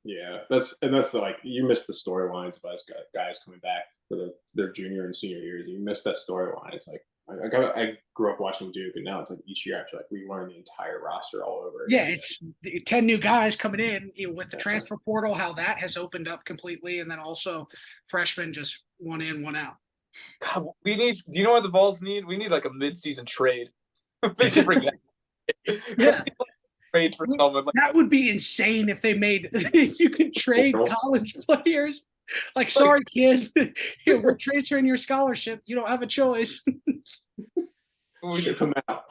Yeah, that's like you miss the storylines of us guys coming back for their junior and senior years. You miss that storyline. It's like I grew up watching Duke, and now it's like each year I have to like relearn the entire roster all over again. Yeah, it's 10 new guys coming in, with the transfer portal, how that has opened up completely, and then also freshmen just one in, one out. God, do you know what the Vols need? We need like a mid-season trade. They should bring that. Yeah. Trade for someone. That would be insane if they made if you could trade college players. Like, sorry, kid, we're transferring your scholarship. You don't have a choice. We should come out.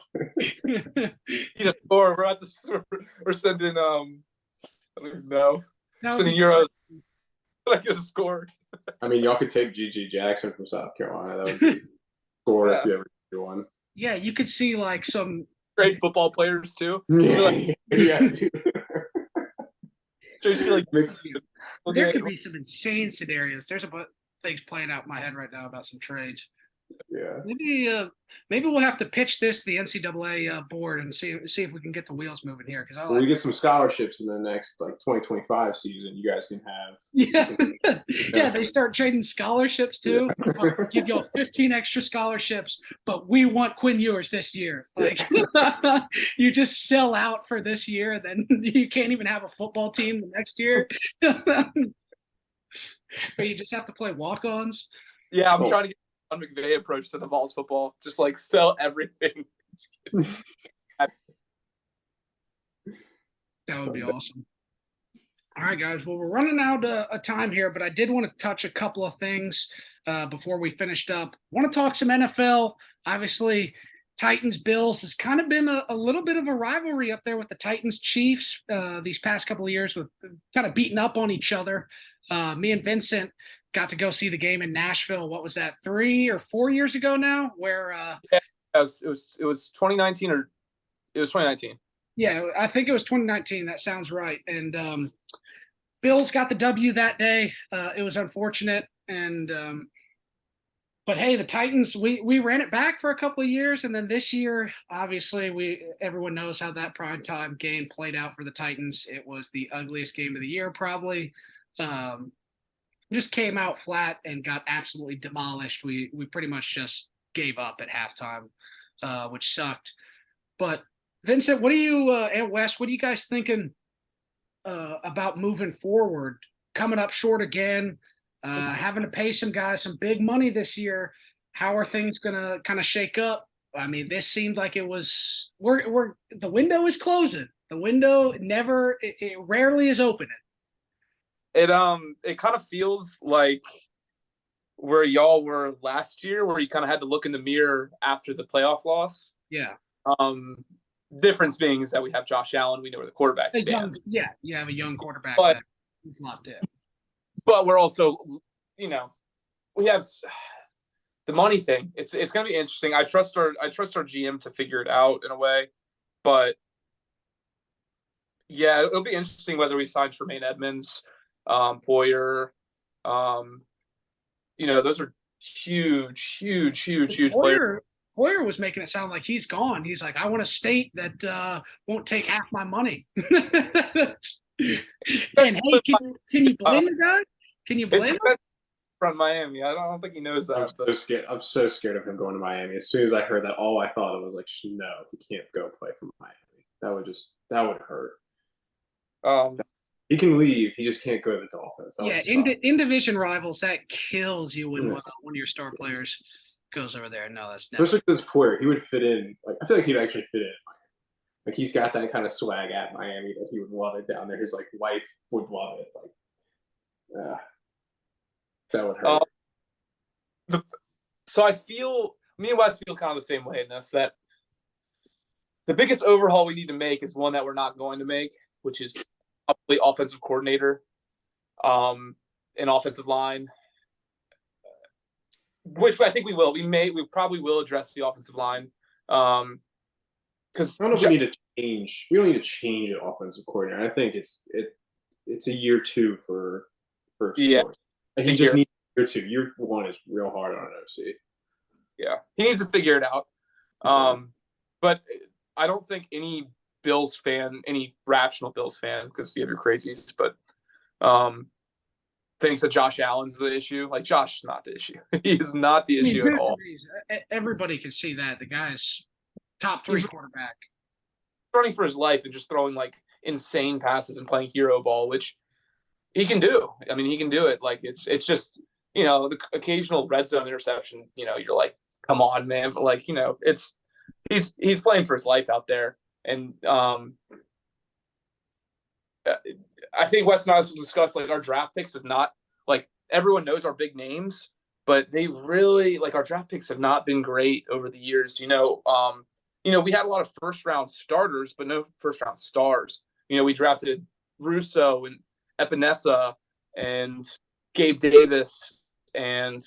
You just score. We're sending I don't even know. Sending euros. I just scored. I mean, y'all could take GG Jackson from South Carolina. That would be score if you ever do one. Yeah, you could see like some great football players too. Yeah, dude. There could be some insane scenarios. There's a bunch of things playing out in my head right now about some trades. Yeah. Maybe we'll have to pitch this to the NCAA board and see if we can get the wheels moving here. Because we get some scholarships in the next like 2025 season. You guys can have. Yeah, they start trading scholarships too. Yeah. Give y'all 15 extra scholarships, but we want Quinn Ewers this year. Like you just sell out for this year, then you can't even have a football team the next year. But you just have to play walk-ons. Yeah, I'm trying to get John McVay approach to the Vols football. Just like sell everything. That would be awesome. All right, guys. Well, we're running out of time here, but I did want to touch a couple of things before we finished up. Want to talk some NFL. Obviously, Titans-Bills has kind of been a little bit of a rivalry up there with the Titans-Chiefs these past couple of years, with kind of beating up on each other. Me and Vincent got to go see the game in Nashville. What was that, 3 or 4 years ago now? Where it was 2019 or it was 2019. Yeah, I think it was 2019. That sounds right. And Bills got the W that day. It was unfortunate, and but hey, the Titans, we ran it back for a couple of years, and then this year, obviously, everyone knows how that primetime game played out for the Titans. It was the ugliest game of the year, probably. Just came out flat and got absolutely demolished. We pretty much just gave up at halftime, which sucked. But Vincent, what are you and Wes? What are you guys thinking about moving forward? Coming up short again, having to pay some guys some big money this year. How are things gonna kind of shake up? I mean, this seemed like it was. The window is closing. The window it rarely is opening. It kind of feels like where y'all were last year, where you kind of had to look in the mirror after the playoff loss. Yeah. Difference being is that we have Josh Allen. We know where the quarterback stands. You have a young quarterback but he's locked in. But we're also, we have the money thing. It's going to be interesting. I trust our GM to figure it out in a way, but yeah, it'll be interesting whether we sign Tremaine Edmonds, Poyer. Those are huge player. Hoyer was making it sound like he's gone. He's like, I want a state that won't take half my money. And hey, can you blame the guy? Can you blame him? From Miami. I don't think he knows that. I'm so scared of him going to Miami. As soon as I heard that, all I thought of was like, no, he can't go play for Miami. That would hurt. He can leave. He just can't go to the Dolphins. In division rivals, that kills you when one of your star players goes over there. No, that's never. Especially this player, he would fit in. Like, I feel like he'd actually fit in. Like, he's got that kind of swag at Miami that he would love it down there. His like wife would love it. Like, that would hurt. So I feel me and Wes feel kind of the same way in this, that the biggest overhaul we need to make is one that we're not going to make, which is probably offensive coordinator, and offensive line, which I think we will. We probably will address the offensive line. Because I don't know if we need to change. We don't need to change an offensive coordinator. I think it's a year 2 for first. Yeah, he just needs year 2. Year 1 is real hard on an OC. Yeah, he needs to figure it out. But I don't think any Bills fan, any rational Bills fan, because you have your crazies, but thinks that Josh Allen's the issue. Like, Josh is not the issue. He is not the issue at all. Everybody can see that. The guy's top 3 quarterback. Running for his life and just throwing like insane passes and playing hero ball, which he can do. I mean, he can do it. Like, it's just, the occasional red zone interception, you're like, come on, man. But like, he's playing for his life out there. And I think Wes and I also discussed like our draft picks have not, like, everyone knows our big names, but they really, like, our draft picks have not been great over the years. We had a lot of first round starters, but no first round stars. We drafted Russo and Epinesa and Gabe Davis and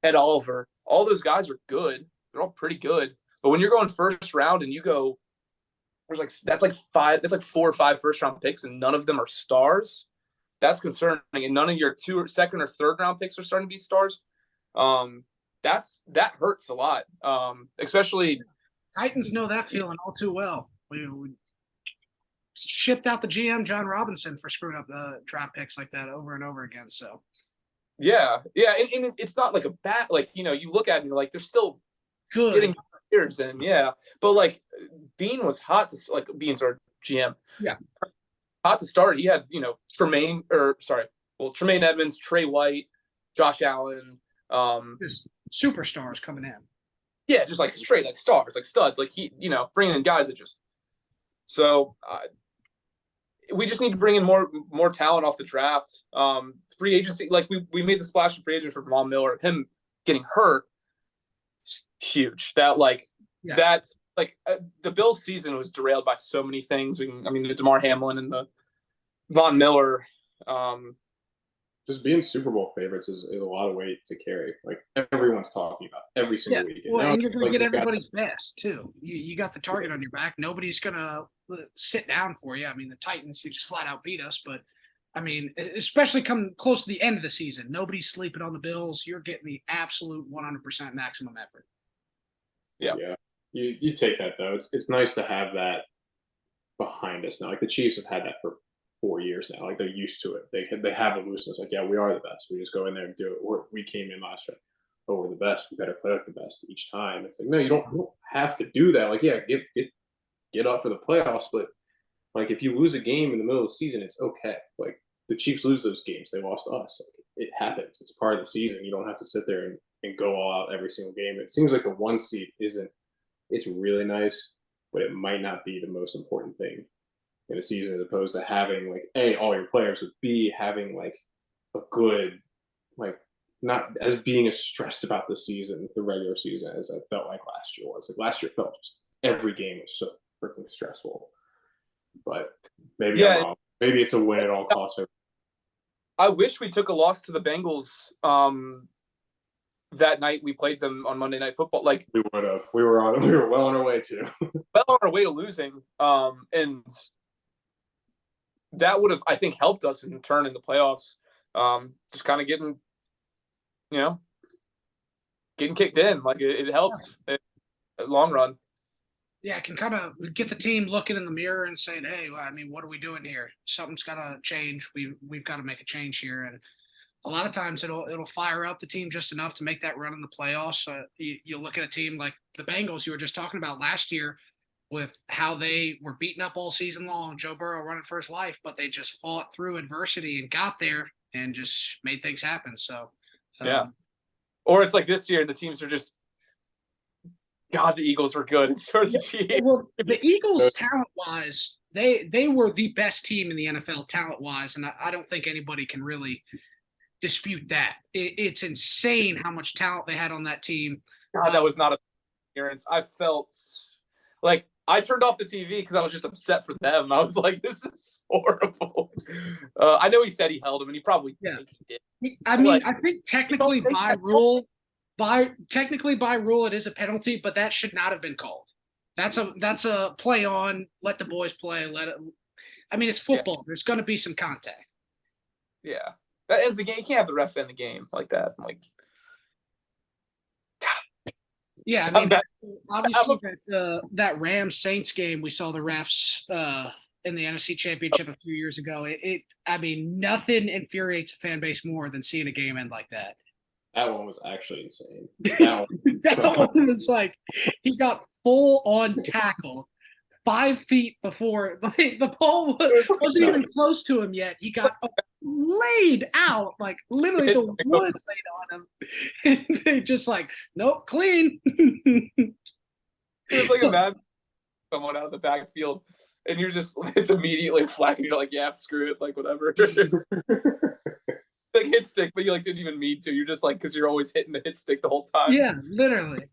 Ed Oliver. All those guys are good. They're all pretty good. But when you're going first round and you go, that's like 4 or 5 first round picks and none of them are stars. That's concerning. And none of your second or third round picks are starting to be stars. That hurts a lot. Especially Titans know that feeling all too well. We shipped out the GM John Robinson for screwing up the draft picks like that over and over again. So yeah, and it's not like a bad, like, you look at it and you're like, they're still good getting years in, yeah. But like, Bean was hot to, like, Bean's our GM. Yeah, hot to start. He had Tremaine Edmonds, Trey White, Josh Allen, just superstars coming in. Yeah, just like straight, like stars, like studs, like bringing in guys that just. So we just need to bring in more talent off the draft. Free agency, like we made the splash of free agent for Von Miller. Him getting hurt, huge. The Bills' season was derailed by so many things. The DeMar Hamlin and the Von Miller. Just being Super Bowl favorites is a lot of weight to carry. Like, everyone's talking about every single week. Well, and you're going to get everybody's best too. You got the target on your back. Nobody's going to sit down for you. The Titans, you just flat out beat us. But especially come close to the end of the season, nobody's sleeping on the Bills. You're getting the absolute 100% maximum effort. Yeah. You take that though. It's nice to have that behind us now. Like, the Chiefs have had that for 4 years now. Like, they're used to it. They have a looseness. Like, yeah, we are the best. We just go in there and do it. We came in last year. Oh, we're the best. We better play like the best each time. It's like, no, you don't have to do that. Like, yeah, get up for the playoffs, but like, if you lose a game in the middle of the season, it's okay. Like, the Chiefs lose those games. They lost to us. Like, it happens. It's part of the season. You don't have to sit there and go all out every single game. It seems like the 1 seed isn't. It's really nice, but it might not be the most important thing in a season, as opposed to having, like, A, all your players, but B, having like a good, like, not as being as stressed about the season, the regular season, as I felt like last year was. Like, last year felt just every game was so freaking stressful. But maybe I'm wrong. Maybe it's a win at all costs. I wish we took a loss to the Bengals that night we played them on Monday Night Football. Like, we would have. We were well on our way to. Well on our way to losing. And that would have, I think, helped us in turn in the playoffs. just kind of getting kicked in. Like it helps in the long run. Yeah, it can kind of get the team looking in the mirror and saying, "Hey, well, I mean, what are we doing here? Something's got to change. We've got to make a change here." And a lot of times it'll fire up the team just enough to make that run in the playoffs. You look at a team like the Bengals you were just talking about last year, with how they were beaten up all season long, Joe Burrow running for his life, but they just fought through adversity and got there and just made things happen. So yeah, or it's like this year, the teams are just. God, the Eagles were good. It's for the Chiefs. Well, the Eagles, talent-wise, they were the best team in the NFL talent-wise, and I don't think anybody can really dispute that. It's insane how much talent they had on that team. God, that was not a appearance. I felt like I turned off the TV because I was just upset for them. I was like, "This is horrible." I know he said he held him, and he probably did. I mean, I think technically by rule, it is a penalty, but that should not have been called. That's a play on. Let the boys play. Let it. I mean, it's football. Yeah. There's going to be some contact. Yeah, that ends the game. You can't have the ref in the game like that. I'm like, yeah. I mean, obviously that Rams Saints game, we saw the refs in the NFC Championship a few years ago. I mean, nothing infuriates a fan base more than seeing a game end like that. That one was actually insane. That one was like he got full on tackle 5 feet before the ball wasn't even close to him yet. He got laid out, like literally the wood laid on him. And they just like, nope, clean. It was like imagine someone out of the backfield and it's immediately flag and you're like, yeah, screw it, like whatever. Like hit stick, but you like didn't even mean to. You're just like, because you're always hitting the hit stick the whole time. Yeah, literally.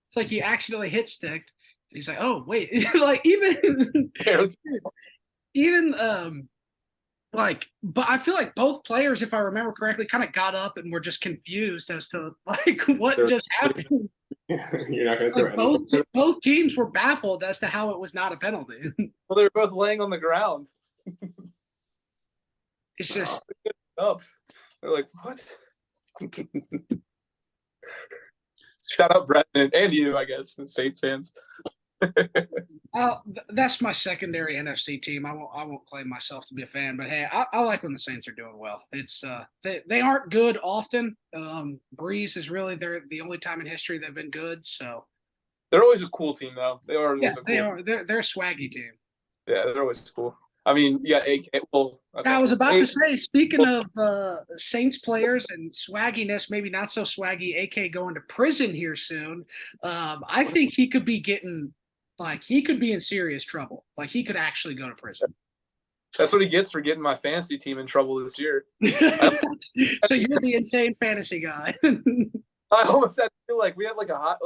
It's like you accidentally hit sticked. He's like, oh wait, like but I feel like both players, if I remember correctly, kind of got up and were just confused as to like what just happened. You're not going to throw both teams were baffled as to how it was not a penalty. Well, they were both laying on the ground. It's just up. They're like, what? Shout out Brendan and you, I guess, Saints fans. That's my secondary NFC team. I won't claim myself to be a fan, but hey, I like when the Saints are doing well. It's they aren't good often. Breeze is really the only time in history they've been good. So they're always a cool team, though. They are. Yeah, they are. They're a swaggy team. Yeah, they're always cool. I mean, yeah. I was about to say, speaking of Saints players and swagginess, maybe not so swaggy. AK going to prison here soon. I think he could be he could be in serious trouble. Like he could actually go to prison. That's what he gets for getting my fantasy team in trouble this year. So you're the insane fantasy guy. I almost had to feel like we had like a hot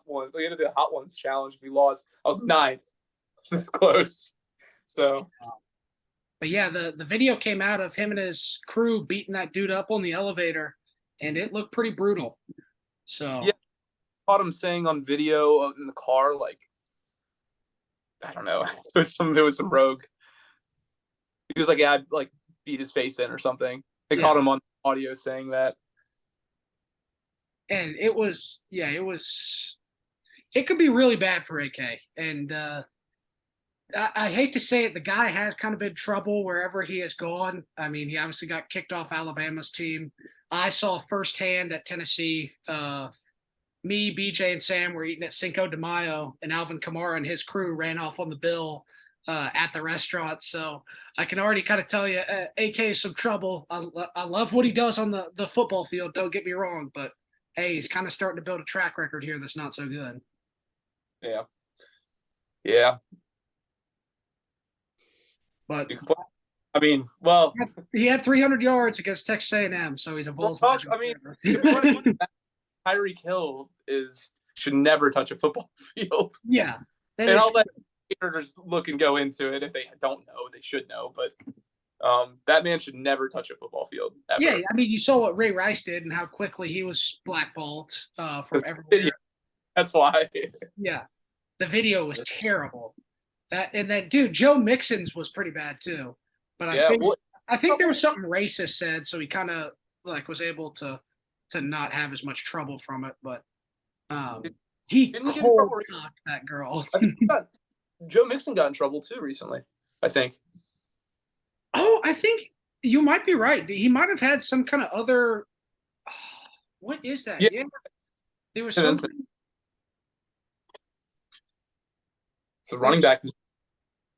one. We had to do a hot ones challenge. We lost. I was 9th. So close. So, but yeah, the video came out of him and his crew beating that dude up on the elevator, and it looked pretty brutal. So yeah, I caught him saying on video in the car, like, I don't know, it was some rogue. He was like, yeah, I'd like beat his face in or something. They caught him on audio saying that, and it could be really bad for AK, and I hate to say it, the guy has kind of been trouble wherever he has gone. I mean, he obviously got kicked off Alabama's team. I saw firsthand at Tennessee, me, BJ, and Sam were eating at Cinco de Mayo, and Alvin Kamara and his crew ran off on the bill at the restaurant. So I can already kind of tell you, AK is some trouble. I love what he does on the football field, don't get me wrong, but hey, he's kind of starting to build a track record here that's not so good. Yeah. Yeah. But I mean, well, he had 300 yards against Texas A&M, so he's a Vols legend. I mean, Tyreek Hill should never touch a football field. Yeah, and I'll let haters look and go into it if they don't know. They should know, but that man should never touch a football field. Ever. Yeah, I mean, you saw what Ray Rice did and how quickly he was blackballed from everywhere. That's why. Yeah, the video was terrible. That dude, Joe Mixon's was pretty bad too. But I think I think there was something racist said, so he kind of like was able to not have as much trouble from it. But he Didn't he get in cold trouble? cocked that girl. I think Joe Mixon got in trouble too recently. I think. Oh, I think you might be right. He might have had some kind of other. What is that? Yeah. Yeah, there was And then something. So running back.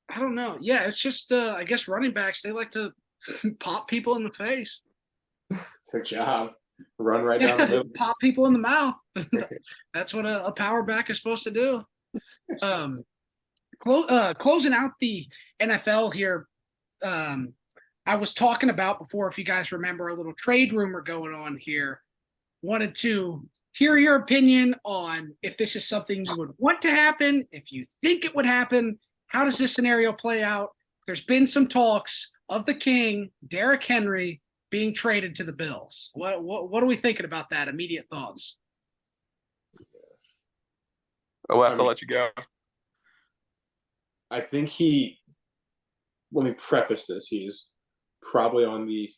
I don't know. Yeah, it's just I guess running backs they like to pop people in the face. It's a job. Run right down the middle. Pop people in the mouth. That's what a power back is supposed to do. Closing out the NFL here. I was talking about before, if you guys remember, a little trade rumor going on here. Wanted to hear your opinion on if this is something you would want to happen, if you think it would happen. How does this scenario play out? There's been some talks of the King, Derrick Henry, being traded to the Bills. What are we thinking about that? Immediate thoughts. Oh, Wes, I'll let you go. I think let me preface this. He's probably on the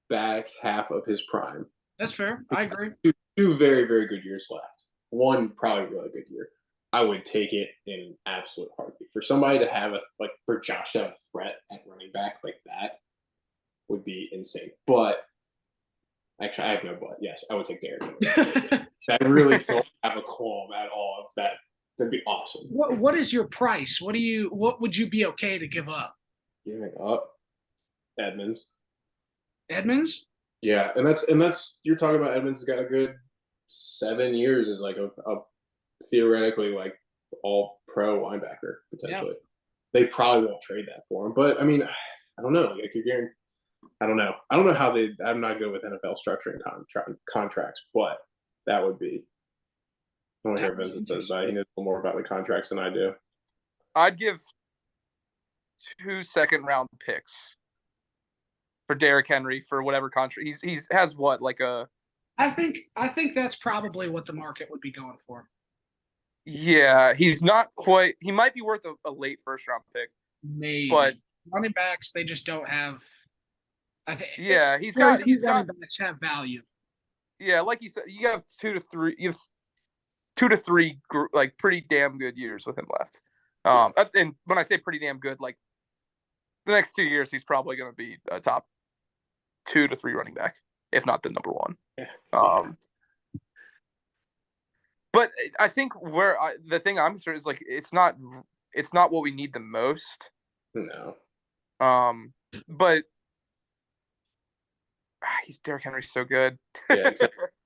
back half of his prime. That's fair. I agree. Two very, very good years left. One probably really good year. I would take it in an absolute heartbeat. For somebody to have for Josh to have a threat at running back like that would be insane. But actually, I have no but. Yes, I would take Derrick Henry. I really don't have a qualm at all of that. That'd be awesome. What is your price? What would you be okay to give up? Giving up Edmonds. Edmonds? Yeah, and that's you're talking about Edmonds has got a good 7 years as like a theoretically like all pro linebacker potentially. Yeah. They probably won't trade that for him, but I mean, I don't know. Like you're getting, I don't know how they. I'm not good with NFL structuring contracts, but that would be. I want to hear Vincent says that. He knows a little more about the contracts than I do. I'd give 2 second-round picks for Derrick Henry for whatever contract he's has. What like a? I think that's probably what the market would be going for. Yeah, he's not quite. He might be worth a late first-round pick. Maybe, but running backs they just don't have. I think. Yeah, he's got running backs have value. Yeah, like you said, you have 2 to 3. You have 2 to 3 like pretty damn good years with him left. And when I say pretty damn good, like the next 2 years, he's probably going to be a top 2 to 3 running back, if not the number one. Yeah. But I think the thing I'm sure is like it's not what we need the most. No. But he's Derrick Henry's so good. Yeah,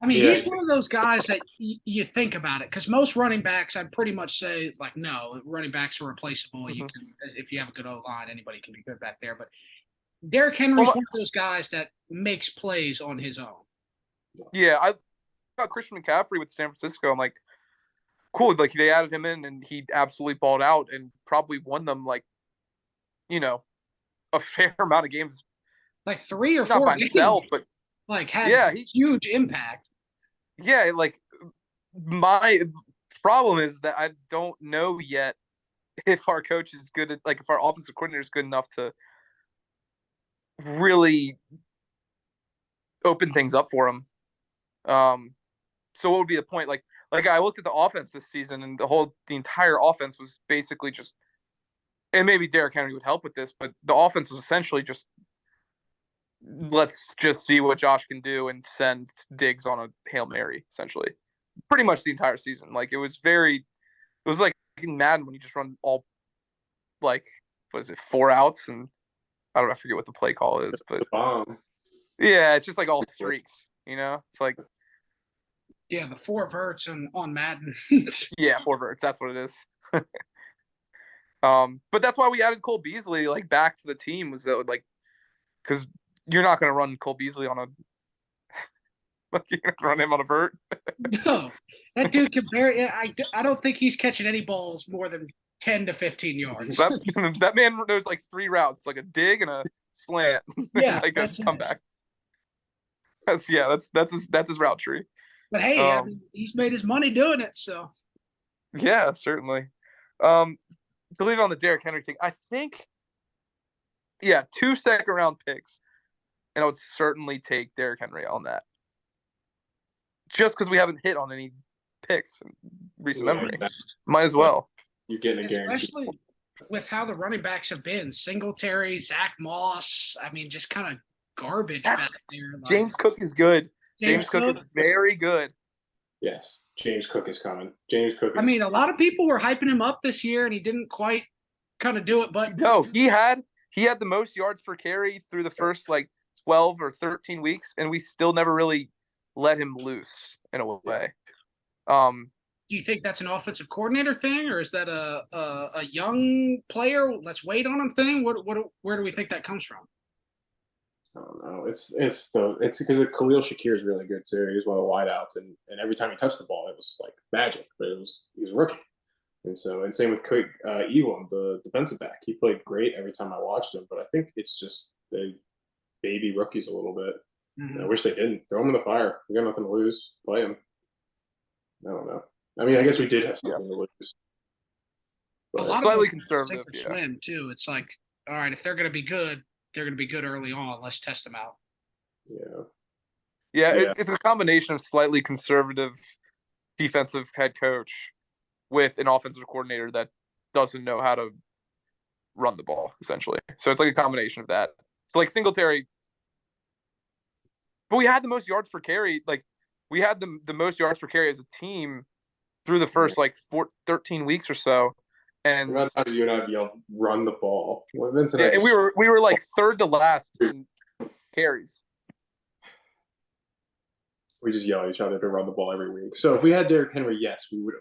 I mean, he's one of those guys that you think about it because most running backs, I'd pretty much say like, no, running backs are replaceable. Mm-hmm. You can, if you have a good O-line, anybody can be good back there. But Derrick Henry's one of those guys that makes plays on his own. Yeah, I thought Christian McCaffrey with San Francisco. I'm like, cool. Like they added him in, and he absolutely balled out and probably won them like, a fair amount of games. Like 3 or 4 not by games, himself, but like had huge impact. Yeah, like my problem is that I don't know yet if our coach is good at, like, if our offensive coordinator is good enough to really open things up for him. So what would be the point? Like I looked at the offense this season, and the entire offense was basically just, and maybe Derrick Henry would help with this, but the offense was essentially just, let's just see what Josh can do and send Diggs on a Hail Mary, essentially. Pretty much the entire season. Like, it was like in Madden when you just run all, like, what is it, 4 outs? And I forget what the play call is, but yeah, it's just like all streaks, It's like, yeah, the 4 verts on Madden. Yeah, 4 verts. That's what it is. But that's why we added Cole Beasley like back to the team, was that like, because you're not going to run Cole Beasley on a you're going to run him on a vert. No, that dude can barely. I don't think he's catching any balls more than 10 to 15 yards. That man knows like 3 routes, like a dig and a slant. Yeah, like a comeback. That's his route tree. But hey, I mean, he's made his money doing it, so. Yeah, certainly. To leave it on the Derrick Henry thing, I think, 2 second-round picks and I would certainly take Derrick Henry on that. Just because we haven't hit on any picks in recent memory. Might as well. You're getting a guarantee. Especially with how the running backs have been. Singletary, Zach Moss. I mean, just kind of garbage back there. Like, James Cook is good. James Cook is very good. Yes, James Cook is coming. James Cook. I mean, a lot of people were hyping him up this year, and he didn't quite kind of do it. But no, he had the most yards per carry through the first like 12 or 13 weeks, and we still never really let him loose in a way. Do you think that's an offensive coordinator thing, or is that a young player, let's wait on him thing? Where do we think that comes from? I don't know. It's because Khalil Shakir is really good too. He's one of the wideouts, and every time he touched the ball, it was like magic. But he was a rookie, and same with Craig Elam, the defensive back. He played great every time I watched him. But I think it's just they baby rookies a little bit. I wish they didn't throw him in the fire. We got nothing to lose. Play him. I don't know. I mean, I guess we did have something to lose. A lot slightly of conservative, swim too. It's like, all right, if they're going to be good, they're going to be good early on. Let's test them out. Yeah. It's a combination of slightly conservative defensive head coach with an offensive coordinator that doesn't know how to run the ball, essentially. So it's like a combination of that. So like Singletary, but we had the most yards per carry. Like we had the most yards per carry as a team through the first 13 weeks or so. And you and I yelled, "Run the ball." Well, Vincent, and we were like third to last in carries. We just yell at each other to run the ball every week. So if we had Derrick Henry, yes, we would.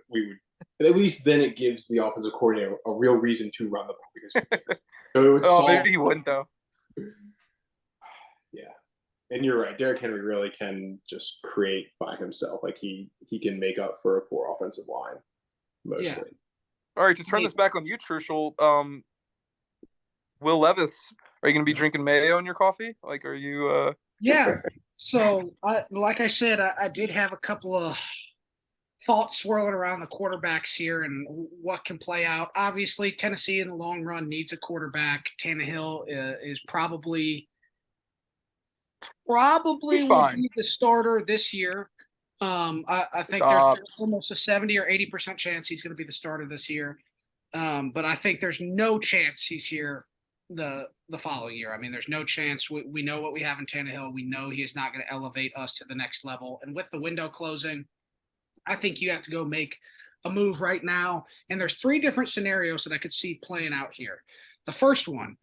At least then it gives the offensive coordinator a real reason to run the ball because so it would maybe he wouldn't though. Yeah, and you're right. Derrick Henry really can just create by himself. Like he can make up for a poor offensive line mostly. Yeah. All right, to turn this back on you, Trushel, Will Levis, are you going to be drinking mayo in your coffee? Like, are you? Yeah. So, like I said, I did have a couple of thoughts swirling around the quarterbacks here and what can play out. Obviously, Tennessee in the long run needs a quarterback. Tannehill is probably will be the starter this year. I think there's almost a 70 or 80% chance he's going to be the starter this year. But I think there's no chance he's here the following year. I mean, there's no chance. We know what we have in Tannehill. We know he is not going to elevate us to the next level. And with the window closing, I think you have to go make a move right now. And there's 3 different scenarios that I could see playing out here. The first one,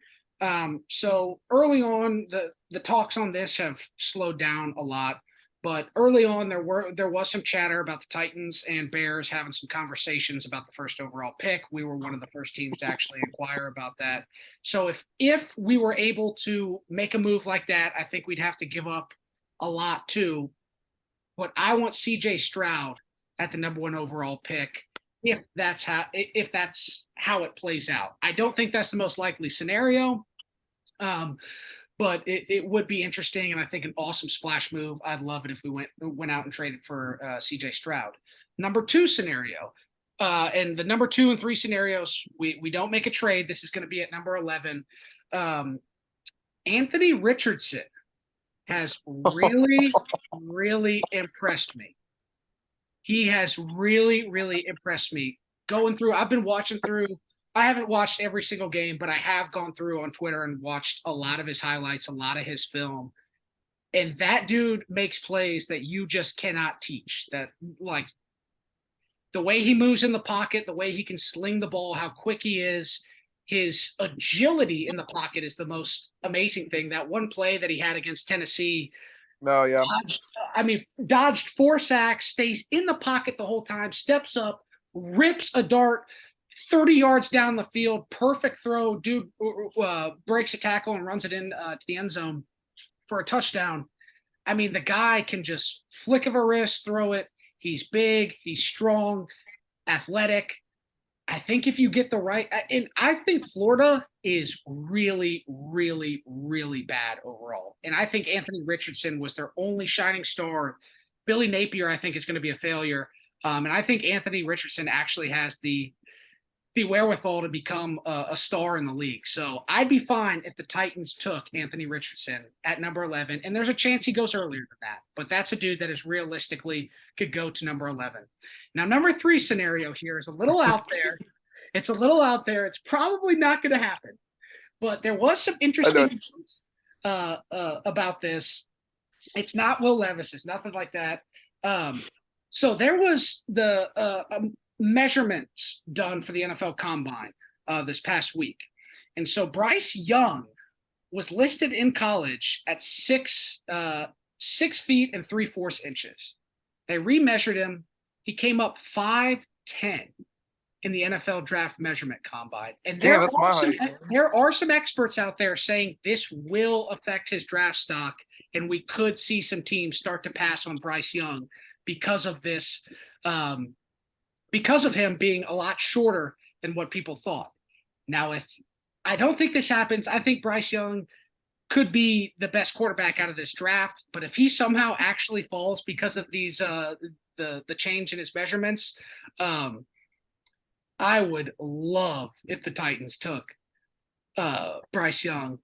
so early on, the talks on this have slowed down a lot. But early on, there was some chatter about the Titans and Bears having some conversations about the first overall pick. We were one of the first teams to actually inquire about that. So if we were able to make a move like that, I think we'd have to give up a lot too. But I want C.J. Stroud at the number 1 overall pick if that's how it plays out. I don't think that's the most likely scenario. But it would be interesting, and I think an awesome splash move. I'd love it if we went out and traded for C.J. Stroud. Number 2 scenario, and the number 2 and 3 scenarios, we don't make a trade. This is going to be at number 11. Anthony Richardson has really, really impressed me. He has really, really impressed me. Going through, I've been watching through. I haven't watched every single game, but I have gone through on Twitter and watched a lot of his highlights, a lot of his film. And that dude makes plays that you just cannot teach. That, like, the way he moves in the pocket, the way he can sling the ball, how quick he is, his agility in the pocket is the most amazing thing. That one play that he had against Tennessee. No, yeah. Dodged 4 sacks, stays in the pocket the whole time, steps up, rips a dart 30 yards down the field, perfect throw. Dude breaks a tackle and runs it in to the end zone for a touchdown. I mean, the guy can just flick of a wrist, throw it. He's big, he's strong, athletic. I think if you get the right – and I think Florida is really, really, really bad overall. And I think Anthony Richardson was their only shining star. Billy Napier, I think, is going to be a failure. And I think Anthony Richardson actually has the the wherewithal to become a star in the league. So I'd be fine if the Titans took Anthony Richardson at number 11, and there's a chance he goes earlier than that. But that's a dude that is realistically could go to number 11. Now, number 3 scenario here is a little out there. It's a little out there. It's probably not going to happen. But there was some interesting about this. It's not Will Levis. It's nothing like that. So there was the measurements done for the NFL Combine this past week. And so Bryce Young was listed in college at 6 feet and 3/4 inches. They remeasured him. He came up 5'10" in the NFL draft measurement combine. And there are some experts out there saying this will affect his draft stock, and we could see some teams start to pass on Bryce Young because of this, because of him being a lot shorter than what people thought. Now, if I don't think this happens, I think Bryce Young could be the best quarterback out of this draft. But if he somehow actually falls because of these the change in his measurements, I would love if the Titans took Bryce Young.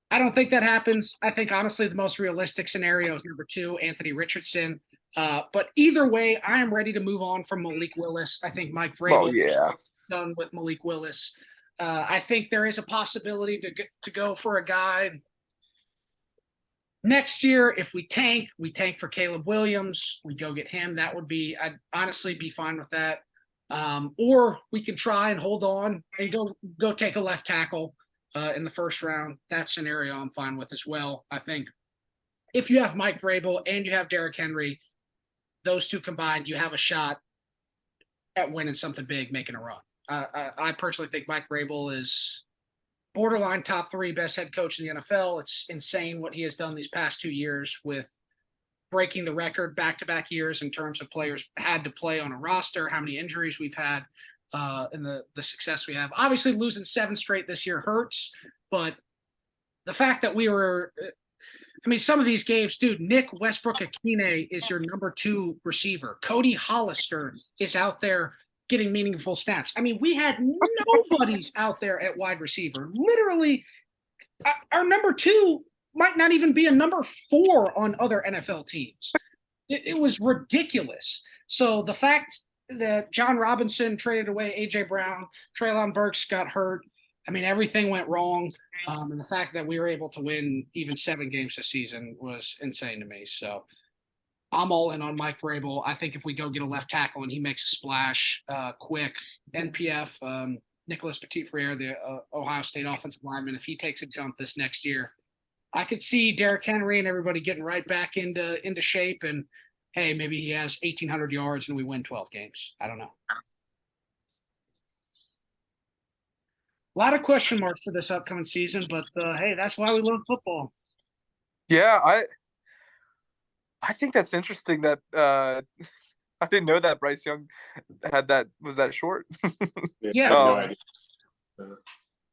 I don't think that happens. I think, honestly, the most realistic scenario is number 2, Anthony Richardson. But either way, I am ready to move on from Malik Willis. I think Mike Vrabel is done with Malik Willis. I think there is a possibility to go for a guy next year. If we tank for Caleb Williams. We go get him. That would be – I'd honestly be fine with that. Or we can try and hold on and go take a left tackle in the first round. That scenario I'm fine with as well. I think if you have Mike Vrabel and you have Derrick Henry, those two combined, you have a shot at winning something big, making a run. I personally think Mike Vrabel is borderline top 3 best head coach in the NFL. It's insane what he has done these past 2 years with breaking the record back-to-back years in terms of players had to play on a roster, how many injuries we've had, and the success we have. Obviously, losing 7 straight this year hurts, but the fact that we were – I mean, some of these games, dude, Nick Westbrook-Akine is your number 2 receiver. Cody Hollister is out there getting meaningful snaps. I mean, we had nobodies out there at wide receiver. Literally, our number 2 might not even be a number 4 on other NFL teams. It was ridiculous. So the fact that John Robinson traded away A.J. Brown, Treylon Burks got hurt, I mean, everything went wrong. And the fact that we were able to win even 7 games this season was insane to me. So I'm all in on Mike Vrabel. I think if we go get a left tackle and he makes a splash quick, NPF, Nicholas Petit-Frere, the Ohio State offensive lineman, if he takes a jump this next year, I could see Derrick Henry and everybody getting right back into shape. And, hey, maybe he has 1,800 yards and we win 12 games. I don't know. A lot of question marks for this upcoming season, but hey, that's why we love football. Yeah, I think that's interesting that I didn't know that Bryce Young was that short. Yeah. No idea.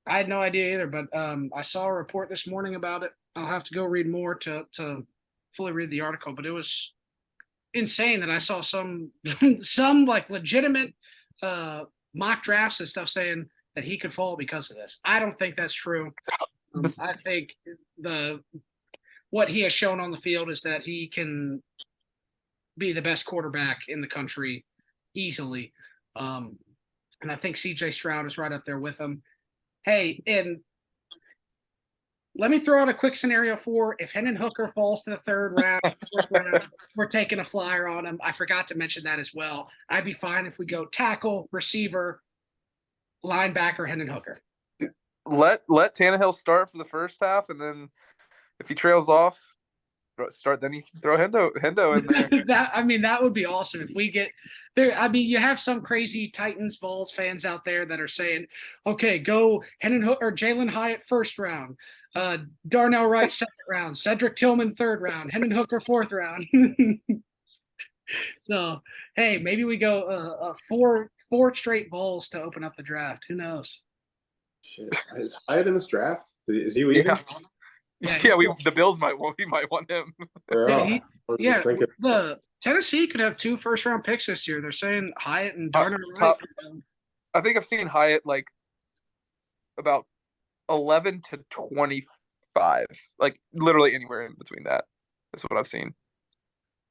I had no idea either, but I saw a report this morning about it. I'll have to go read more to fully read the article, but it was insane that I saw some like legitimate mock drafts and stuff saying that he could fall because of this. I don't think that's true. I think what he has shown on the field is that he can be the best quarterback in the country easily. And I think CJ Stroud is right up there with him. Hey, and let me throw out a quick scenario for if Hendon Hooker falls to the 3rd round, 4th round, we're taking a flyer on him. I forgot to mention that as well. I'd be fine if we go tackle, receiver, linebacker, Hendon Hooker. Let Tannehill start for the first half, and then if he trails off, then you can throw Hendo in there. That would be awesome if we get there. I mean, you have some crazy Titans Vols fans out there that are saying, okay, go Hendon Hooker or Jalen Hyatt 1st round, Darnell Wright 2nd round, Cedric Tillman 3rd round, Hendon Hooker 4th round. So, hey, maybe we go 4 straight Vols to open up the draft. Who knows? Shit. Is Hyatt in this draft? Is he leaving? Yeah, the Bills might want him. The Tennessee could have 2 first-round picks this year. They're saying Hyatt and Darnell Wright. I think I've seen Hyatt like about 11 to 25, like literally anywhere in between that. That's what I've seen,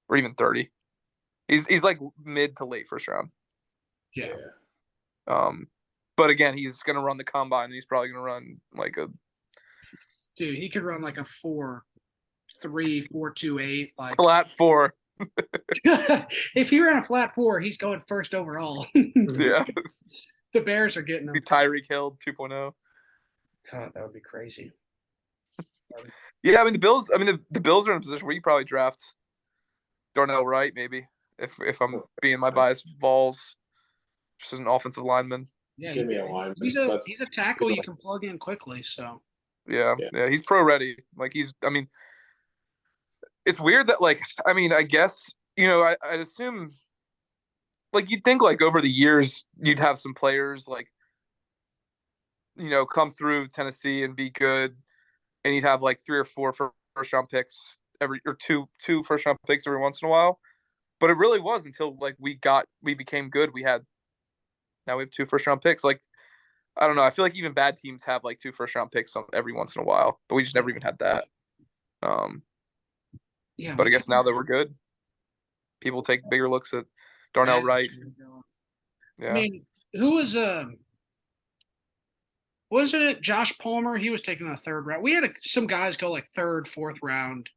or even 30. He's like mid to late first round. Yeah. But again, he's gonna run the combine, and he's probably gonna run like a Dude, he could run like a 4.3, 4.28. Like flat 4. if he ran a flat 4, he's going first overall. Yeah, The Bears are getting him. Tyreek Hill 2.0. God, that would be crazy. Yeah, I mean the Bills. I mean the Bills are in a position where you probably draft Darnell Wright, maybe if I'm being my bias. Vols, just as an offensive lineman. Yeah, Give me a lineman. he's a tackle you can plug in quickly. So Yeah, he's pro ready. Like I mean, it's weird that like I mean I guess I'd assume like you'd think like over the years you'd have some players like come through Tennessee and be good, and you'd have like 3 or 4 first round picks two first round picks every once in a while. But it really was until like we became good. Now we have 2 first round picks. Like I don't know. I feel like even bad teams have like 2 first round picks every once in a while, but we just never even had that. yeah, But I guess now that we're good, people take bigger looks at Darnell Wright. Yeah. I mean, who was wasn't it Josh Palmer? He was taking a 3rd round. We had some guys go like 3rd, 4th round.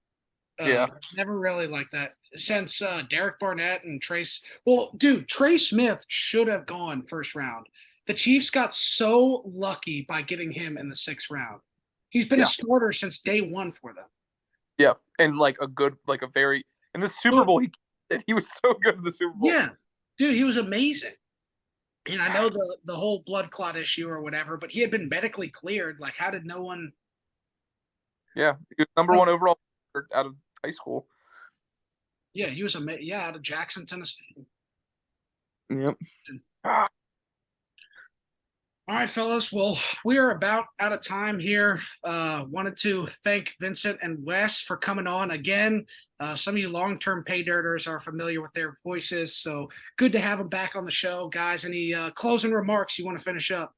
Yeah. Never really like that since Derek Barnett and Trace. Well, dude, Trey Smith should have gone 1st round. The Chiefs got so lucky by getting him in the 6th round. He's been a starter since day 1 for them. Yeah, and like in the Super Bowl, he was so good in the Super Bowl. Yeah, dude, he was amazing. And I know the whole blood clot issue or whatever, but he had been medically cleared. Like, how did no one? Yeah, he was number 1 overall out of high school. Yeah, he was out of Jackson, Tennessee. Yep. All right, fellas. Well, we are about out of time here. Wanted to thank Vincent and Wes for coming on again. Some of you long-term pay dirters are familiar with their voices, so good to have them back on the show. Guys, any closing remarks you want to finish up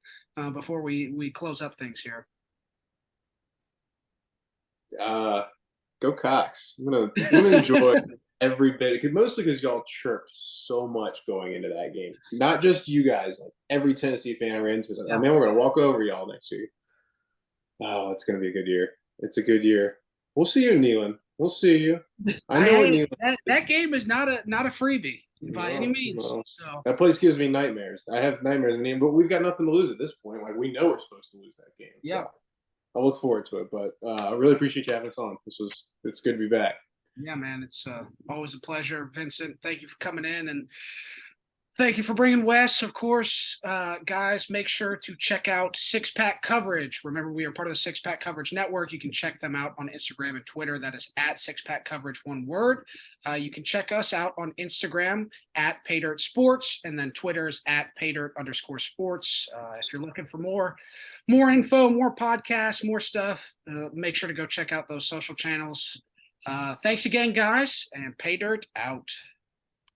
before we close up things here? Go Cox. I'm gonna enjoy every bit, mostly because y'all chirped so much going into that game. Not just you guys, like every Tennessee fan I ran into was like, "Oh man, we're gonna walk over y'all next year." Oh, it's gonna be a good year. It's a good year. We'll see you, Nealon. We'll see you. I know that game is not a freebie by any means. No. So that place gives me nightmares. I have nightmares in the game, but we've got nothing to lose at this point. Like we know we're supposed to lose that game. Yeah. So I look forward to it, but I really appreciate you having us on. It's good to be back. Yeah, man, it's always a pleasure. Vincent, thank you for coming in, and thank you for bringing Wes, of course. Guys, make sure to check out Six Pack Coverage. Remember, we are part of the Six Pack Coverage Network. You can check them out on Instagram and Twitter. That is at Six Pack Coverage, one word. You can check us out on Instagram at PayDirtSports, and then Twitter is at PayDirt_sports. If you're looking for more info, more podcasts, more stuff, make sure to go check out those social channels. Thanks again, guys, and Pay Dirt out.